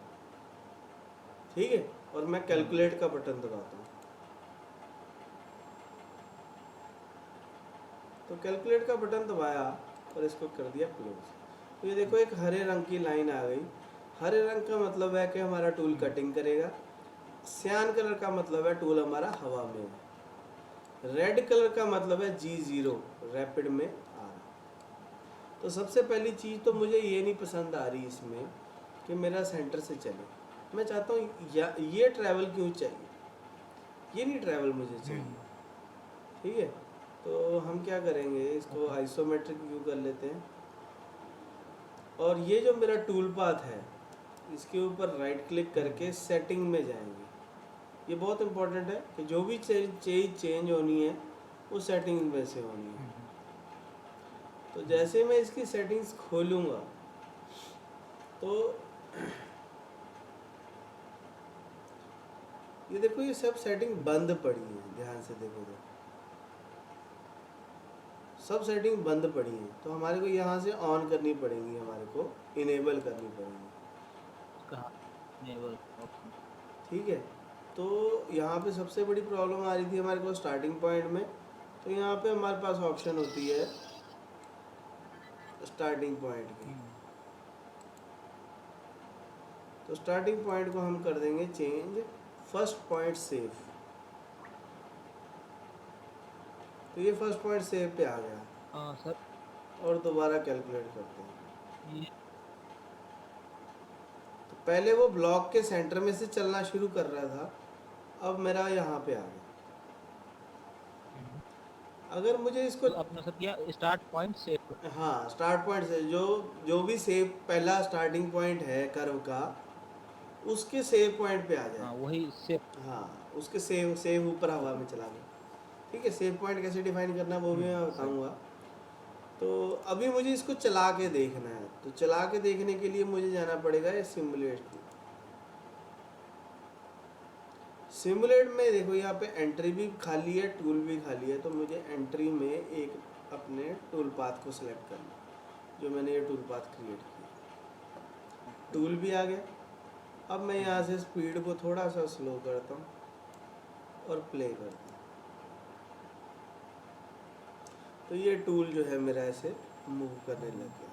ठीक है। और मैं कैलकुलेट का बटन दबाता हूँ, तो कैलकुलेट का बटन दबाया और इसको कर दिया क्लोज। तो ये देखो, एक हरे रंग की लाइन आ गई। हरे रंग का मतलब है कि हमारा टूल कटिंग करेगा। सियान कलर का मतलब है टूल हमारा हवा में है। रेड कलर का मतलब है G0 रैपिड में आ रहा। तो सबसे पहली चीज़ तो मुझे ये नहीं पसंद आ रही इसमें कि मेरा सेंटर से चले। मैं चाहता हूँ ये ट्रैवल क्यों चाहिए, ये नहीं ट्रैवल मुझे चाहिए। ठीक है, तो हम क्या करेंगे, इसको आइसोमेट्रिक व्यू कर लेते हैं। और ये जो मेरा टूल पाथ है, इसके ऊपर राइट क्लिक करके सेटिंग में जाएंगे। ये बहुत इंपॉर्टेंट है कि जो भी चीज़ चेंज होनी है वो सेटिंग में से होनी है। तो जैसे मैं इसकी सेटिंग्स खोलूँगा तो ये देखो, ये सब सेटिंग बंद पड़ी है, ध्यान से देखो तो सब सेटिंग बंद पड़ी है। तो हमारे को यहाँ से ऑन करनी पड़ेगी, हमारे को इनेबल करनी पड़ेगी। ठीक है, तो यहाँ पे सबसे बड़ी प्रॉब्लम आ रही थी हमारे को स्टार्टिंग पॉइंट में। तो यहाँ पे हमारे पास ऑप्शन होती है स्टार्टिंग पॉइंट की। तो स्टार्टिंग पॉइंट को हम कर देंगे चेंज फर्स्ट पॉइंट सेव। तो ये फर्स्ट पॉइंट सेव पे आ गया। सर और दोबारा कैलकुलेट करते हैं। ये तो पहले वो ब्लॉक के सेंटर में से चलना शुरू कर रहा था, अब मेरा यहाँ पे आ गया। अगर मुझे इसको तो अपना सर क्या स्टार्ट पॉइंट सेव, हाँ, स्टार्ट पॉइंट से जो भी सेव पहला स्टार्टिंग पॉइंट है कर्व का, उसके सेव पॉइंट पे आ जाए। वही सेव। हाँ, उसके सेव ऊपर हवा में चला गया। ठीक है, सेव पॉइंट कैसे डिफाइन करना वो भी मैं बताऊंगा। तो अभी मुझे इसको चला के देखना है। तो चला के देखने के लिए मुझे जाना पड़ेगा ये सिमुलेट में। देखो यहाँ पे एंट्री भी खाली है, टूल भी खाली है। तो मुझे एंट्री में एक अपने टूल पाथ को सिलेक्ट करना, जो मैंने ये टूल पाथ क्रिएट किया। टूल भी आ गया। अब मैं यहाँ से स्पीड को थोड़ा सा स्लो करता हूँ और प्ले करता हूँ। तो ये टूल जो है मेरा ऐसे मूव करने लग गया।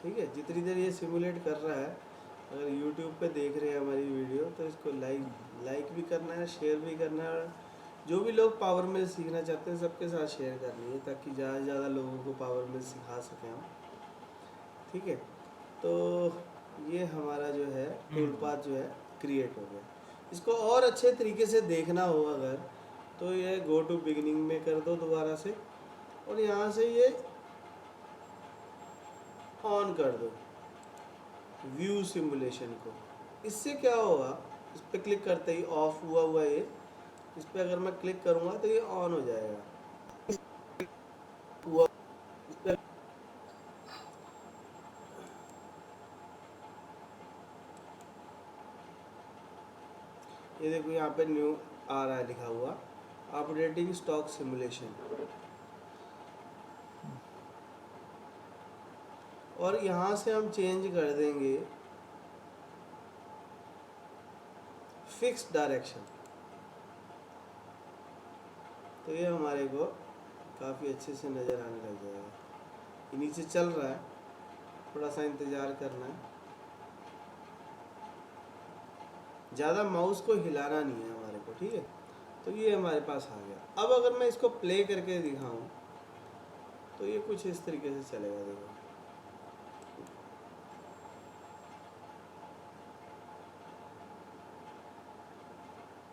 ठीक है, जितनी देर ये सिमुलेट कर रहा है, अगर YouTube पे देख रहे हैं हमारी वीडियो, तो इसको लाइक भी करना है, शेयर भी करना है। और जो भी लोग पावर मिल सीखना चाहते हैं सबके साथ शेयर करनी है, ताकि ज़्यादा से ज़्यादा लोगों को पावर मिल सिखा सकें हम। ठीक है, तो ये हमारा जो है टूल पाथ जो है क्रिएट हो गया। इसको और अच्छे तरीके से देखना हो अगर, तो ये गो टू बिगिनिंग में कर दो दोबारा से, और यहाँ से ये ऑन कर दो व्यू सिमुलेशन को। इससे क्या होगा, इस पर क्लिक करते ही ऑफ हुआ ये, इस पर अगर मैं क्लिक करूँगा तो ये ऑन हो जाएगा। हुआ इस पर ये देखो, यहाँ पे न्यू आ रहा है लिखा हुआ, अपडेटिंग स्टॉक सिमुलेशन। और यहाँ से हम चेंज कर देंगे फिक्स डायरेक्शन। तो ये हमारे को काफ़ी अच्छे से नज़र आने लग जाएगा। ये नीचे चल रहा है, थोड़ा सा इंतज़ार करना है। ज़्यादा माउस को हिलाना नहीं है हमारे को। ठीक है, तो ये हमारे पास आ गया। अब अगर मैं इसको प्ले करके दिखाऊं तो ये कुछ इस तरीके से चलेगा। देखो,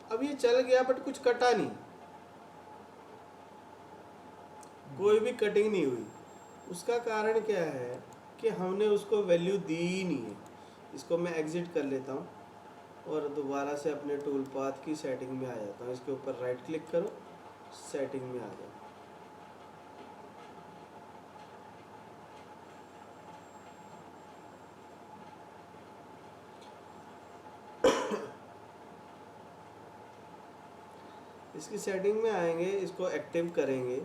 अब ये चल गया बट कुछ कटा नहीं, कोई भी कटिंग नहीं हुई। उसका कारण क्या है कि हमने उसको वैल्यू दी ही नहीं है। इसको मैं एग्जिट कर लेता हूँ और दोबारा से अपने टूल पाथ की सेटिंग में आ जाता हूँ। इसके ऊपर राइट क्लिक करो, सेटिंग में आ जाओ। इसकी सेटिंग में आएंगे, इसको एक्टिव करेंगे।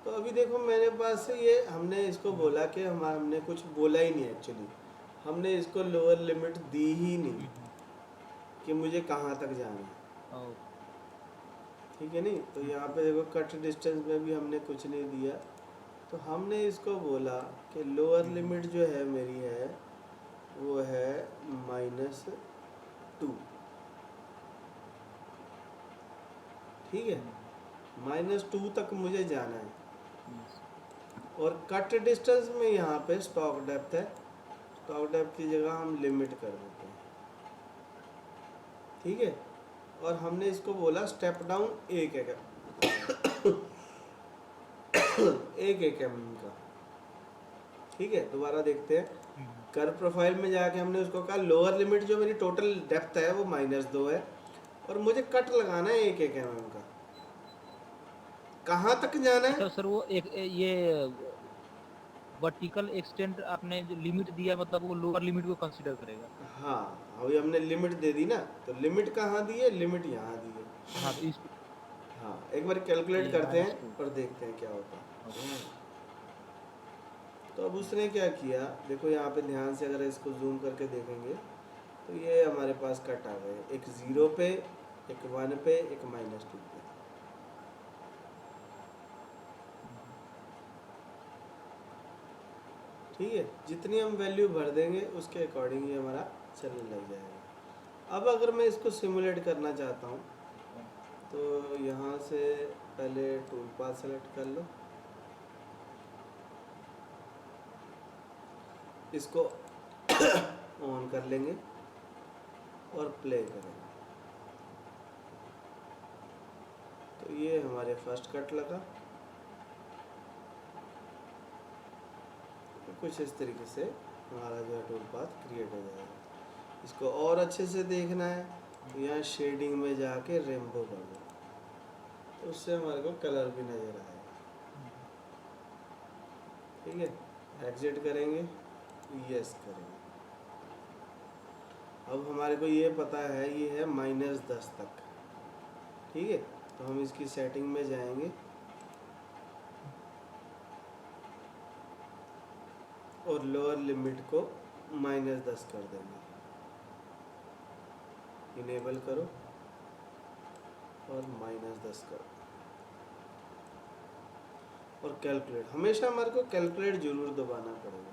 तो अभी देखो मेरे पास से ये, हमने इसको बोला कि हमने कुछ बोला ही नहीं एक्चुअली। हमने इसको लोअर लिमिट दी ही नहीं कि मुझे कहाँ तक जाना है। ठीक है, नहीं तो यहाँ पे देखो कट डिस्टेंस में भी हमने कुछ नहीं दिया। तो हमने इसको बोला कि लोअर लिमिट जो है मेरी है वो है -2। ठीक है, -2 तक मुझे जाना है, yes, और कट डिस्टेंस में यहाँ पे स्टॉक डेप्थ है, स्टॉक डेप्थ की जगह हम लिमिट कर देते हैं, ठीक है। और हमने इसको बोला स्टेप डाउन 1 mm का, ठीक है। दोबारा देखते हैं, कर्व प्रोफाइल में जाके हमने उसको कहा लोअर लिमिट जो मेरी टोटल डेप्थ है वो -2 है, और मुझे कट लगाना है 1 mm का। कहाँ तक जाना है? अच्छा सर वो एक ये वर्टिकल एक्सटेंड आपने जो लिमिट दिया मतलब वो लोअर लिमिट को कंसीडर करेगा। हाँ, अभी हमने लिमिट दे दी ना, तो लिमिट कहाँ दी है? लिमिट यहाँ दी है। हाँ तो इस हाँ, एक बार कैलकुलेट ये करते हैं -2 और देखते हैं क्या होता है। ओके। तो अब उसने क्या किया, देखो यहाँ पे ध्यान से अगर इसको जूम करके देखेंगे तो ये हमारे पास कट आ गए, एक 0 पे, एक 1 पे, एक -2 पे। ठीक है, जितनी हम वैल्यू भर देंगे उसके अकॉर्डिंग ये हमारा चलने लग जाएगा। अब अगर मैं इसको सिमुलेट करना चाहता हूँ तो यहाँ से पहले टूल पाथ सेलेक्ट कर लो, इसको ऑन कर लेंगे और प्ले करेंगे, तो ये हमारे फर्स्ट कट लगा। तो कुछ इस तरीके से हमारा जो है टूल पाथ क्रिएट हो जाएगा। इसको और अच्छे से देखना है तो यहाँ शेडिंग में जाके रेनबो कर दो, तो उससे हमारे को कलर भी नज़र आएगा। ठीक है, एग्जिट करेंगे, यस करेंगे। अब हमारे को ये पता है ये है -10 तक, ठीक है। तो हम इसकी सेटिंग में जाएंगे और लोअर लिमिट को -10 कर देंगे, इनेबल करो और -10 करो और कैलकुलेट। हमेशा हमारे को कैलकुलेट जरूर दबाना पड़ेगा,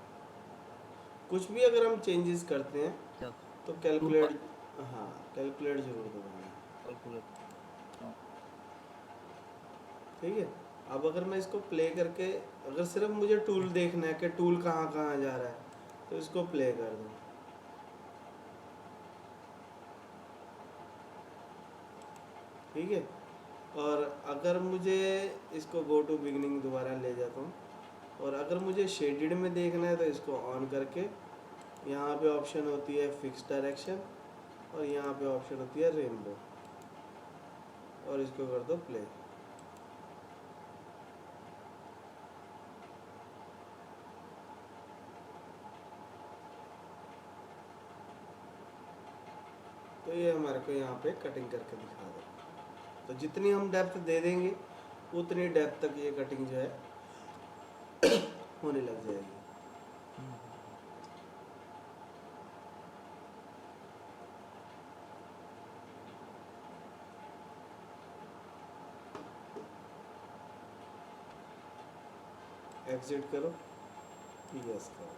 कुछ भी अगर हम चेंजेस करते हैं अच्छा तो कैलकुलेट, हाँ कैलकुलेट जरूर दबाना है, कैलकुलेट। ठीक है। अब अगर मैं इसको प्ले करके, अगर सिर्फ मुझे टूल देखना है कि टूल कहाँ कहाँ जा रहा है, तो इसको प्ले कर दूँ, ठीक है। और अगर मुझे इसको गो टू बिगिनिंग दोबारा ले जाता हूँ, और अगर मुझे शेडेड में देखना है तो इसको ऑन करके यहाँ पे ऑप्शन होती है फिक्स डायरेक्शन, और यहाँ पे ऑप्शन होती है रेनबो, और इसको कर दो प्ले। तो ये हमारे को यहाँ पे कटिंग करके दिखा दो। तो जितनी हम डेप्थ दे देंगे उतनी डेप्थ तक ये कटिंग जो है होने लग जाएगी। एग्जिट करो, यस करो,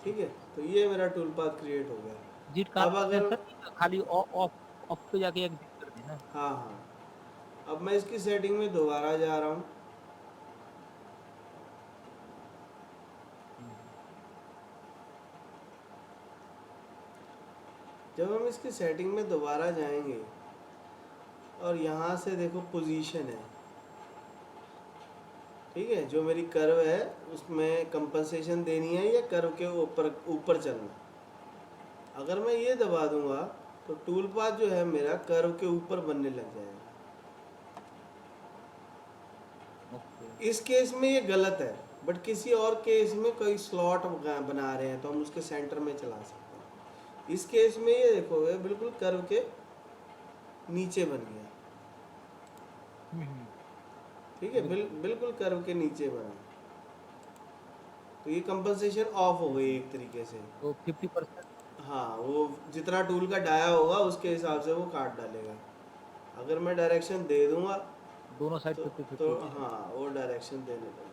ठीक है। तो ये मेरा टूल पाथ क्रिएट हो गया। एग्जिट अब का अगर, सर खाली ऑफ ऑफ पे जाके एग्जिट कर देना। हाँ हाँ, अब मैं इसकी सेटिंग में दोबारा जा रहा हूँ, जब हम इसकी सेटिंग में दोबारा जाएंगे और यहाँ से देखो पोजीशन है, ठीक है, जो मेरी कर्व है उसमें कंपनसेशन देनी है या कर्व के ऊपर ऊपर चलना। अगर मैं ये दबा दूंगा तो टूल पाथ जो है मेरा कर्व के ऊपर बनने लग जाएगा। ओके। इस केस में ये गलत है, बट किसी और केस में कोई स्लॉट बना रहे हैं तो हम उसके सेंटर में चला सकते हैं। इस केस में ये देखो ये बिल्कुल कर्व के नीचे बन गया, ठीक है, बिल्कुल कर्व के नीचे बना, तो ये कंपनसेशन ऑफ हो गई एक तरीके से। तो 50%। हाँ, वो जितना टूल का डाया होगा उसके हिसाब से वो काट डालेगा। अगर मैं डायरेक्शन दे दूंगा दोनों साइड तो 50-50 हो जाएगा। हाँ वो डायरेक्शन देने लग जाएगा,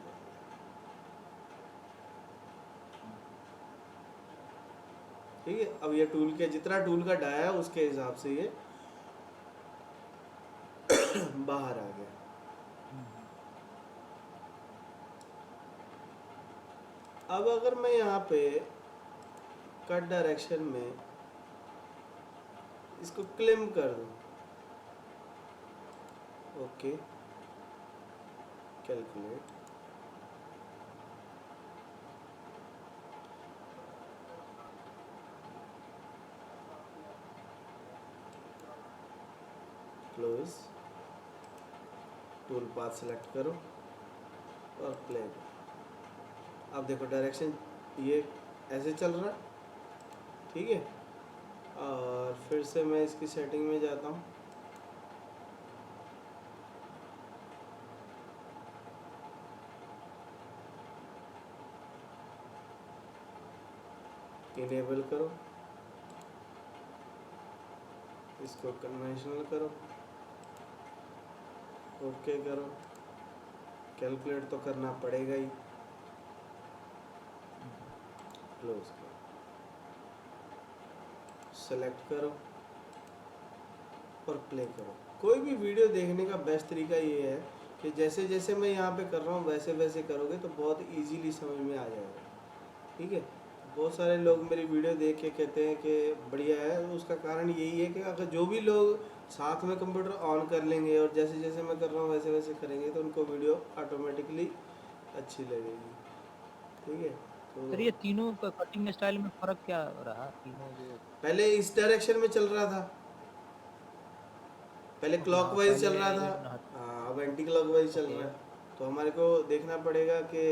ठीक है। अब ये टूल के जितना टूल का डाया है उसके हिसाब से ये बाहर आ गया। हम्म, अब अगर मैं यहाँ पे कट डायरेक्शन में इसको क्लेम कर दूँ, okay, calculate, close, tool path select करो और प्ले करो। अब देखो डायरेक्शन ये ऐसे चल रहा है, ठीक है। और फिर से मैं इसकी सेटिंग में जाता हूँ, इनेबल करो, इसको कन्वेंशनल करो, ओके करो, कैलकुलेट तो करना पड़ेगा ही, क्लोज करो, सेलेक्ट करो और प्ले करो। कोई भी वीडियो देखने का बेस्ट तरीका ये है कि जैसे जैसे मैं यहाँ पे कर रहा हूँ वैसे वैसे करोगे तो बहुत इजीली समझ में आ जाएगा, ठीक है। बहुत सारे लोग मेरी वीडियो देख के कहते हैं कि बढ़िया है, उसका कारण यही है कि अगर जो भी लोग साथ में कंप्यूटर ऑन कर लेंगे और जैसे जैसे मैं कर रहा हूँ वैसे वैसे करेंगे तो उनको वीडियो ऑटोमेटिकली अच्छी लगेगी, ठीक है। सर तो ये तीनों का कटिंग स्टाइल में फर्क क्या रहा, तीनों जो? पहले इस डायरेक्शन में चल रहा था, पहले ओके, हाँ क्लॉकवाइज चल पहले रहा था, इन हाँ अब एंटी क्लॉकवाइज चल ओके। रहा है। तो हमारे को देखना पड़ेगा कि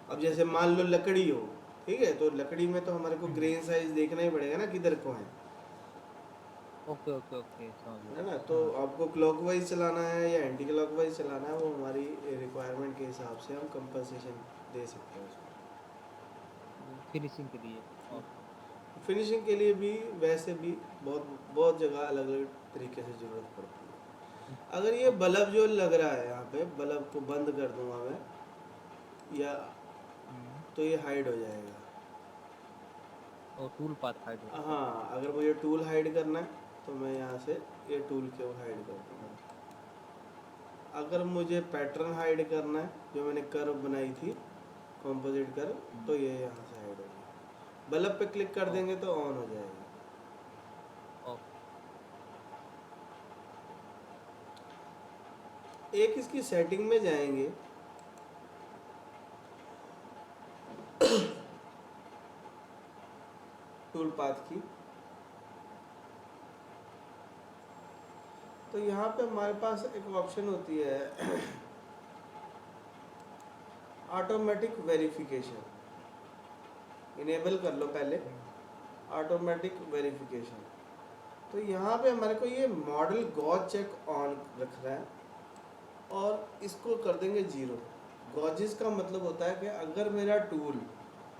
अब जैसे मान लो लकड़ी हो, ठीक है, तो लकड़ी में तो हमारे को हम्म, ग्रेन साइज देखना ही पड़ेगा ना किधर को ओके ओके ओके, समझ गया। है ना। तो हाँ, आपको क्लॉकवाइज चलाना है या एंटी क्लॉकवाइज चलाना है वो हमारी रिक्वायरमेंट के हिसाब से हम कंपनसेशन दे सकते हैं उसको। फिनिशिंग के लिए। ओके। फिनिशिंग के लिए भी वैसे भी बहुत बहुत जगह अलग अलग तरीके से ज़रूरत पड़ती है। अगर ये ओके। बल्ब जो लग रहा है यहाँ पे, बल्ब को बंद कर दूंगा मैं या हम्म, तो ये हाइड हो जाएगा। और टूल पाथ हाइड हो जाएगा। हाँ, अगर मुझे टूल हाइड करना है तो मैं यहाँ से ये टूल को हाइड कर दूँगा। अगर मुझे पैटर्न हाइड करना है जो मैंने कर्व बनाई थी, कंपोजिट कर्व, तो हम्म, ये यहाँ से हाइड होगी। बल्ब पे क्लिक कर देंगे ओके तो ऑन हो जाएगा। ओके। एक इसकी सेटिंग में जाएंगे, टूल पाथ की, तो यहाँ पे हमारे पास एक ऑप्शन होती है ऑटोमेटिक वेरिफिकेशन। इनेबल कर लो पहले हम्म, ऑटोमेटिक वेरिफिकेशन। तो यहाँ पे हमारे को ये मॉडल गॉज चेक ऑन रखना है और इसको कर देंगे 0। गॉजेस का मतलब होता है कि अगर मेरा टूल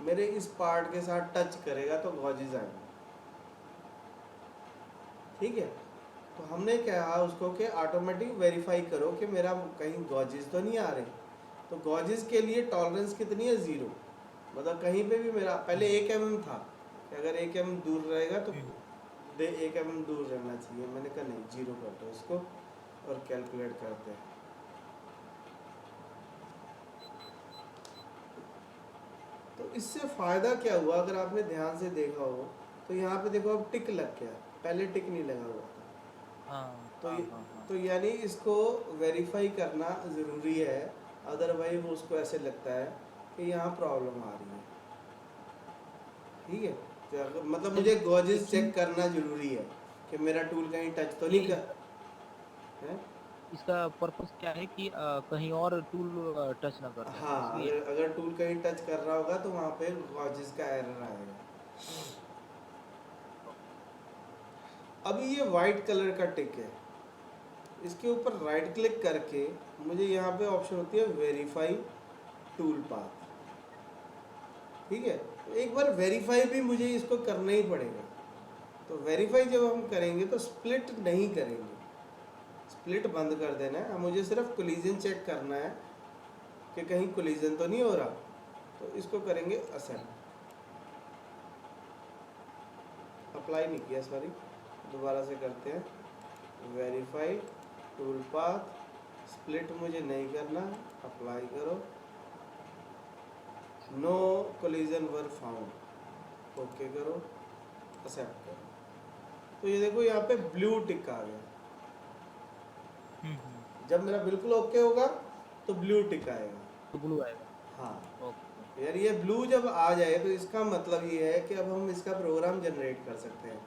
मेरे इस पार्ट के साथ टच करेगा तो गॉजेस आएंगे, ठीक है। तो हमने कहा उसको कि ऑटोमेटिक वेरीफाई करो कि मेरा कहीं गॉजेस तो नहीं आ रहे। तो गॉजेस के लिए टॉलरेंस कितनी है, 0। मतलब कहीं पे भी मेरा पहले हम्म, 1 mm था कि अगर 1 mm दूर रहेगा तो हम्म, 1 mm दूर रहना चाहिए। मैंने कहा नहीं, 0 कर दो इसको और कैलकुलेट करते हैं। तो इससे फ़ायदा क्या हुआ, अगर आपने ध्यान से देखा हो तो यहाँ पे देखो अब टिक लग गया, पहले टिक नहीं लगा हुआ था। हाँ तो हाँ ये हाँ हाँ। तो यानी इसको वेरीफाई करना ज़रूरी है, अदरवाइज वो उसको ऐसे लगता है कि यहाँ प्रॉब्लम आ रही है, ठीक है। तो मतलब सर मुझे ये गॉजेस इन चेक करना ज़रूरी है कि मेरा टूल कहीं टच तो ये नहीं कर है। इसका पर्पस क्या है कि कहीं और टूल टच ना कर जाए, हाँ, इसलिए। अगर अगर टूल कहीं टच कर रहा होगा तो वहाँ पे गॉजेस का एरर आएगा। अभी ये वाइट कलर का टिक है, इसके ऊपर राइट क्लिक करके मुझे यहाँ पे ऑप्शन होती है वेरीफाई टूल पाथ, ठीक है। तो एक बार वेरीफाई भी मुझे इसको करना ही पड़ेगा। तो वेरीफाई जब हम करेंगे तो स्प्लिट नहीं करेंगे, स्प्लिट बंद कर देना है। मुझे सिर्फ कोलिजन चेक करना है कि कहीं कोलिजन तो नहीं हो रहा। तो इसको करेंगे असेंट, अप्लाई नहीं किया, सॉरी, दोबारा से करते हैं। वेरीफाई टूल पाथ स्प्लिट मुझे नहीं करना, अप्लाई करो, no collision were found, okay करो, एक्सेप्ट करो। तो ये देखो यहाँ पे ब्लू टिक आ गया। जब मेरा बिल्कुल ओके होगा तो ब्लू टिक आएगा। तो ब्लू आएगा। हाँ ओके। यार, ये ब्लू जब आ जाए तो इसका मतलब ये है कि अब हम इसका प्रोग्राम जनरेट कर सकते हैं।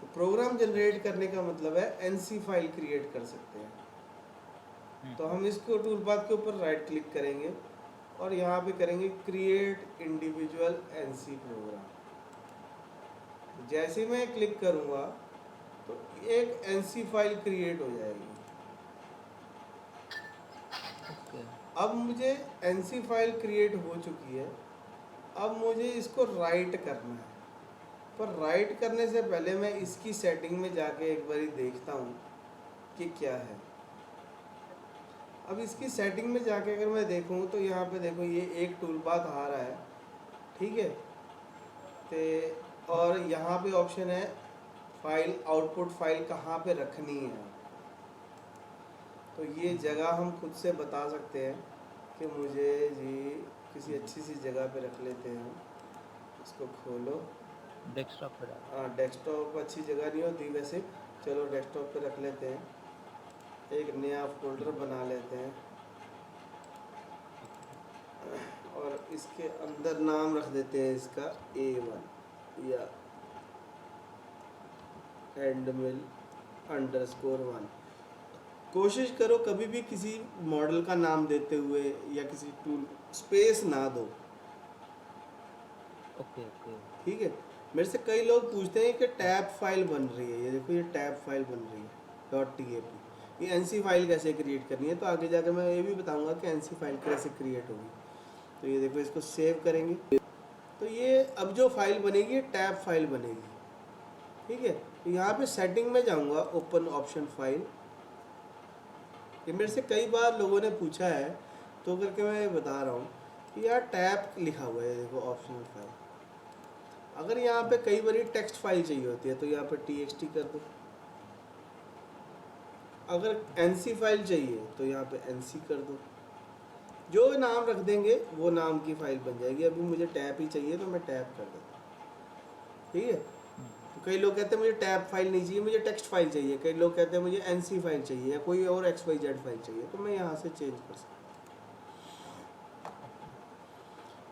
तो प्रोग्राम जनरेट करने का मतलब है एनसी फाइल क्रिएट कर सकते हैं। तो हम इसको टूलपाथ के ऊपर राइट क्लिक करेंगे और यहाँ पे करेंगे क्रिएट इंडिविजुअल एनसी प्रोग्राम। जैसे मैं क्लिक करूँगा तो एक एनसी फाइल क्रिएट हो जाएगी। ओके। अब मुझे एनसी फाइल क्रिएट हो चुकी है, अब मुझे इसको राइट करना है। पर राइट करने से पहले मैं इसकी सेटिंग में जाके एक बारी देखता हूँ कि क्या है। अब इसकी सेटिंग में जाके अगर मैं देखूँ तो यहाँ पे देखो ये एक टूलपाथ आ रहा है, ठीक है। और यहाँ पे ऑप्शन है फाइल आउटपुट फाइल कहाँ पे रखनी है। तो ये जगह हम खुद से बता सकते हैं कि मुझे जी किसी अच्छी सी जगह पे रख लेते हैं। इसको खोलो, डेस्कटॉप पे डाल। हाँ डेस्कटॉप अच्छी जगह नहीं होती वैसे, चलो डेस्कटॉप पे रख लेते हैं। एक नया फोल्डर बना लेते हैं और इसके अंदर नाम रख देते हैं इसका A1 या handmill_1। कोशिश करो कभी भी किसी मॉडल का नाम देते हुए या किसी टूल स्पेस ना दो, ओके ओके। ठीक है। मेरे से कई लोग पूछते हैं कि टैब फाइल बन रही है, ये देखो ये टैब फाइल बन रही है .tap। ये एनसी फाइल कैसे क्रिएट करनी है, तो आगे जाकर मैं ये भी बताऊंगा कि एनसी फाइल कैसे क्रिएट होगी। तो ये देखो इसको सेव करेंगे तो ये अब जो फाइल बनेगी ये टैब फाइल बनेगी, ठीक है। तो यहाँ पे सेटिंग में जाऊँगा, ओपन ऑप्शन फाइल। ये मेरे से कई बार लोगों ने पूछा है तो करके मैं बता रहा हूँ कि यार टैब लिखा हुआ है, देखो ऑप्शनल फाइल। अगर यहाँ पे कई बार टेक्स्ट फाइल चाहिए होती है तो यहाँ पे txt कर दो। अगर एनसी फाइल चाहिए तो यहाँ पे एनसी कर दो। जो नाम रख देंगे वो नाम की फाइल बन जाएगी। अभी मुझे टैब ही चाहिए तो मैं टैब कर देता हूँ, ठीक है। तो कई लोग कहते हैं मुझे टैब फाइल नहीं चाहिए, मुझे टेक्स्ट फाइल चाहिए। कई लोग कहते हैं मुझे एनसी फाइल चाहिए या कोई और XYZ फाइल चाहिए, तो मैं यहाँ से चेंज कर सकता हूँ।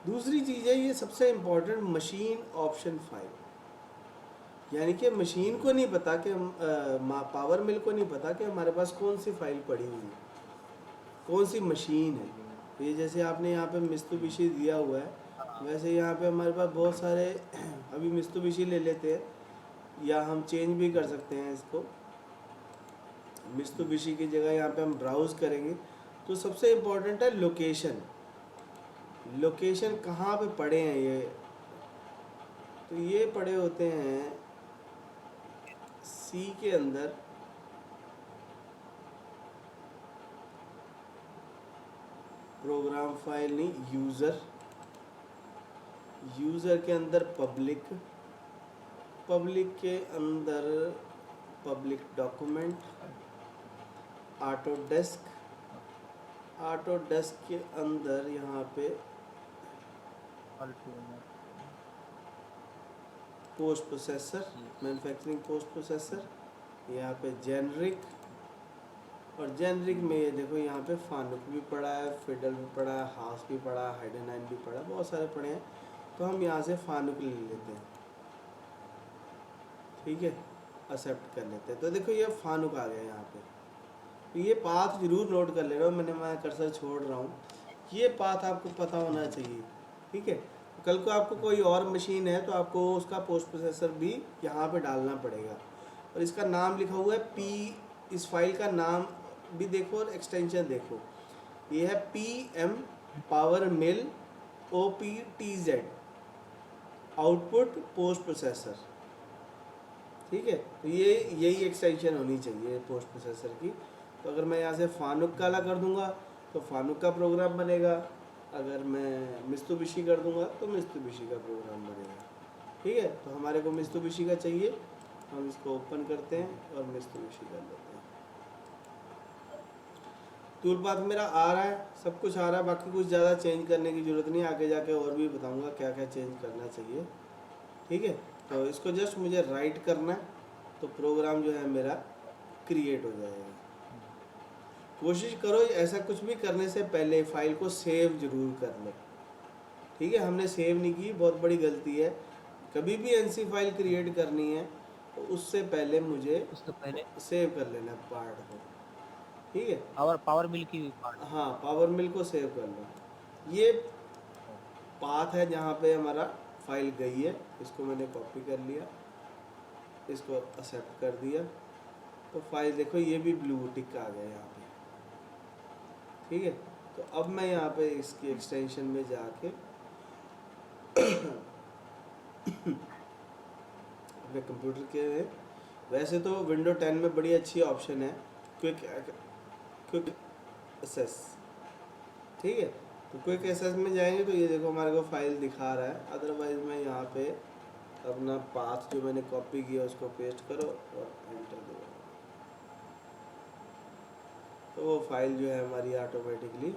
दूसरी चीज़ है ये सबसे इम्पोर्टेंट, मशीन ऑप्शन फाइल। यानी कि मशीन को नहीं पता कि पावर मिल को नहीं पता कि हमारे पास कौन सी फाइल पड़ी हुई है, कौन सी मशीन है। ये जैसे आपने यहाँ पे मित्सुबिशी दिया हुआ है, वैसे यहाँ पे हमारे पास बहुत सारे अभी मित्सुबिशी ले लेते हैं या हम चेंज भी कर सकते हैं इसको। मित्सुबिशी की जगह यहाँ पे हम ब्राउज़ करेंगे तो सबसे इम्पोर्टेंट है लोकेशन। लोकेशन कहाँ पे पड़े हैं ये, तो ये पड़े होते हैं सी के अंदर, प्रोग्राम फाइल नहीं, यूज़र के अंदर पब्लिक, पब्लिक के अंदर पब्लिक डॉक्यूमेंट, ऑटोडेस्क, ऑटोडेस्क के अंदर यहाँ पे post processor, manufacturing post processor, यहाँ पे जेनरिक, और जेनरिक में ये देखो यहाँ पे फानुक भी पड़ा है, फिडल भी पड़ा है, हाउस भी पड़ा है, हाइडेनाइन भी पड़ा है, बहुत सारे पड़े हैं। तो हम यहाँ से फानुक ले लेते हैं, ठीक है, एक्सेप्ट कर लेते हैं। तो देखो ये फानुक आ गया यहाँ पे। तो ये पाथ जरूर नोट कर ले रहा हूँ मैं कर्सर छोड़ रहा हूँ, ये पाथ आपको पता होना चाहिए, ठीक है। कल को आपको कोई और मशीन है तो आपको उसका पोस्ट प्रोसेसर भी यहाँ पे डालना पड़ेगा। और इसका नाम लिखा हुआ है पी, इस फाइल का नाम भी देखो और एक्सटेंशन देखो, ये है PM पावर मिल OPTZ आउटपुट पोस्ट प्रोसेसर, ठीक है। तो ये यही एक्सटेंशन होनी चाहिए पोस्ट प्रोसेसर की। तो अगर मैं यहाँ से फानुक काला कर दूंगा तो फानुक का प्रोग्राम बनेगा, अगर मैं मित्सुबिशी कर दूंगा तो मित्सुबिशी का प्रोग्राम बनेगा, ठीक है। तो हमारे को मित्सुबिशी का चाहिए, हम इसको ओपन करते हैं और मित्सुबिशी कर लेते हैं। टूल पाथ मेरा आ रहा है, सब कुछ आ रहा है, बाकी कुछ ज़्यादा चेंज करने की ज़रूरत नहीं है, आगे जाके और भी बताऊंगा क्या क्या चेंज करना चाहिए। ठीक है, तो इसको जस्ट मुझे राइट करना है तो प्रोग्राम जो है मेरा क्रिएट हो जाएगा। कोशिश करो ऐसा कुछ भी करने से पहले फाइल को सेव जरूर कर लो। ठीक है, हमने सेव नहीं की, बहुत बड़ी गलती है। कभी भी एनसी फाइल क्रिएट करनी है तो उससे पहले मुझे उससे पहले सेव कर लेना पार्ट को। ठीक है, पावर मिल की पार्ट। हाँ पावर मिल को सेव कर लो। ये पाथ है जहाँ पे हमारा फाइल गई है, इसको मैंने कॉपी कर लिया, इसको एक्सेप्ट कर दिया, तो फाइल देखो ये भी ब्लू टिक आ गया यहाँ पे। ठीक है, तो अब मैं यहाँ पे इसकी एक्सटेंशन में जाके अपने कंप्यूटर के वैसे तो विंडो 10 में बड़ी अच्छी ऑप्शन है क्विक एसेस। ठीक है, तो क्विक एसेस में जाएंगे तो ये देखो हमारे को फाइल दिखा रहा है। अदरवाइज मैं यहाँ पे अपना पाथ जो मैंने कॉपी किया उसको पेस्ट करो और एंटर दो, तो वो फाइल जो है हमारी ऑटोमेटिकली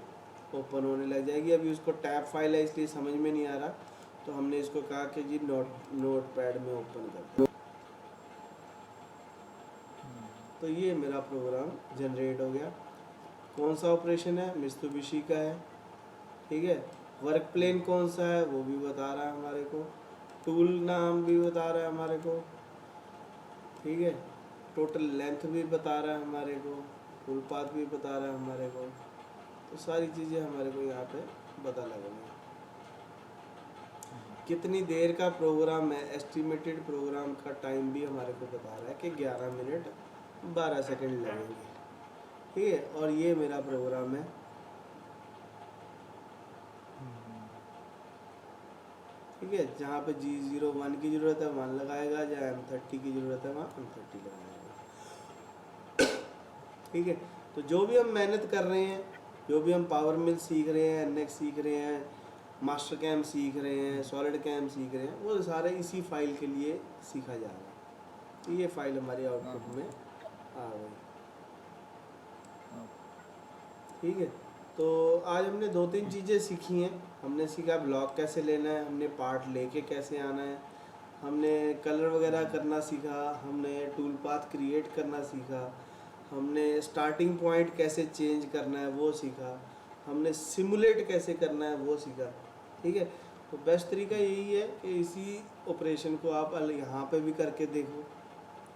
ओपन होने लग जाएगी। अभी उसको टैब फाइल है इसलिए समझ में नहीं आ रहा, तो हमने इसको कहा कि जी नोट पैड में ओपन कर दो। तो ये मेरा प्रोग्राम जनरेट हो गया। कौन सा ऑपरेशन है, मित्सुबिशी का है। ठीक है, वर्क प्लेन कौन सा है वो भी बता रहा है हमारे को, टूल नाम भी बता रहा है हमारे को। ठीक है, टोटल लेंथ भी बता रहा है हमारे को, टूल पाथ भी बता रहा है हमारे को। तो सारी चीज़ें हमारे को यहाँ पे पता लगेंगी। कितनी देर का प्रोग्राम है, एस्टिमेटेड प्रोग्राम का टाइम भी हमारे को बता रहा है कि 11 मिनट 12 सेकंड लगेंगे। ठीक है, और ये मेरा प्रोग्राम है। ठीक है, जहाँ पे G01 की ज़रूरत है वहाँ लगाएगा, जहाँ M30 की ज़रूरत है वहाँ M30 लगाएगा। ठीक है, तो जो भी हम मेहनत कर रहे हैं, जो भी हम पावर मिल सीख रहे हैं, NX सीख रहे हैं, मास्टर कैम सीख रहे हैं, सॉलिड कैम सीख रहे हैं, वो सारे इसी फाइल के लिए सीखा जा रहा है। तो ये फाइल हमारी आउटपुट में आ गई। ठीक है, तो आज हमने 2-3 चीज़ें सीखी हैं। हमने सीखा ब्लॉक कैसे लेना है, हमने पार्ट लेके कैसे आना है, हमने कलर वगैरह करना सीखा, हमने टूल पाथ क्रिएट करना सीखा, हमने स्टार्टिंग पॉइंट कैसे चेंज करना है वो सीखा, हमने सिमुलेट कैसे करना है वो सीखा। ठीक है, तो बेस्ट तरीका यही है कि इसी ऑपरेशन को आप यहाँ पे भी करके देखो,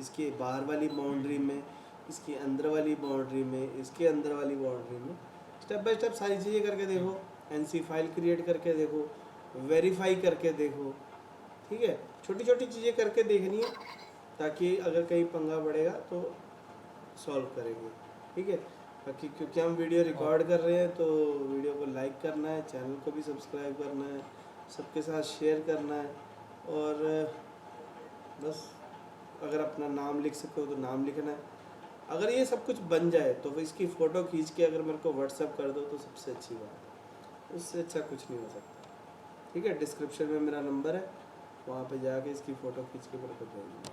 इसके बाहर वाली बाउंड्री में, इसके अंदर वाली बाउंड्री में, इसके अंदर वाली बाउंड्री में, स्टेप बाय स्टेप सारी चीज़ें करके देखो। एनसी फाइल क्रिएट करके देखो, वेरीफाई करके देखो। ठीक है, छोटी छोटी चीज़ें करके देखनी है ताकि अगर कहीं पंगा पड़ेगा तो सॉल्व करेंगे। ठीक है, बाकी क्योंकि हम वीडियो रिकॉर्ड कर रहे हैं तो वीडियो को लाइक करना है, चैनल को भी सब्सक्राइब करना है, सबके साथ शेयर करना है, और बस अगर अपना नाम लिख सको तो नाम लिखना है। अगर ये सब कुछ बन जाए तो इसकी फ़ोटो खींच के अगर मेरे को व्हाट्सअप कर दो तो सबसे अच्छी बात है, उससे अच्छा कुछ नहीं हो सकता। ठीक है, डिस्क्रिप्शन में मेरा नंबर है, वहाँ पे जाके इसकी फ़ोटो खींच के मेरे को भेज दो।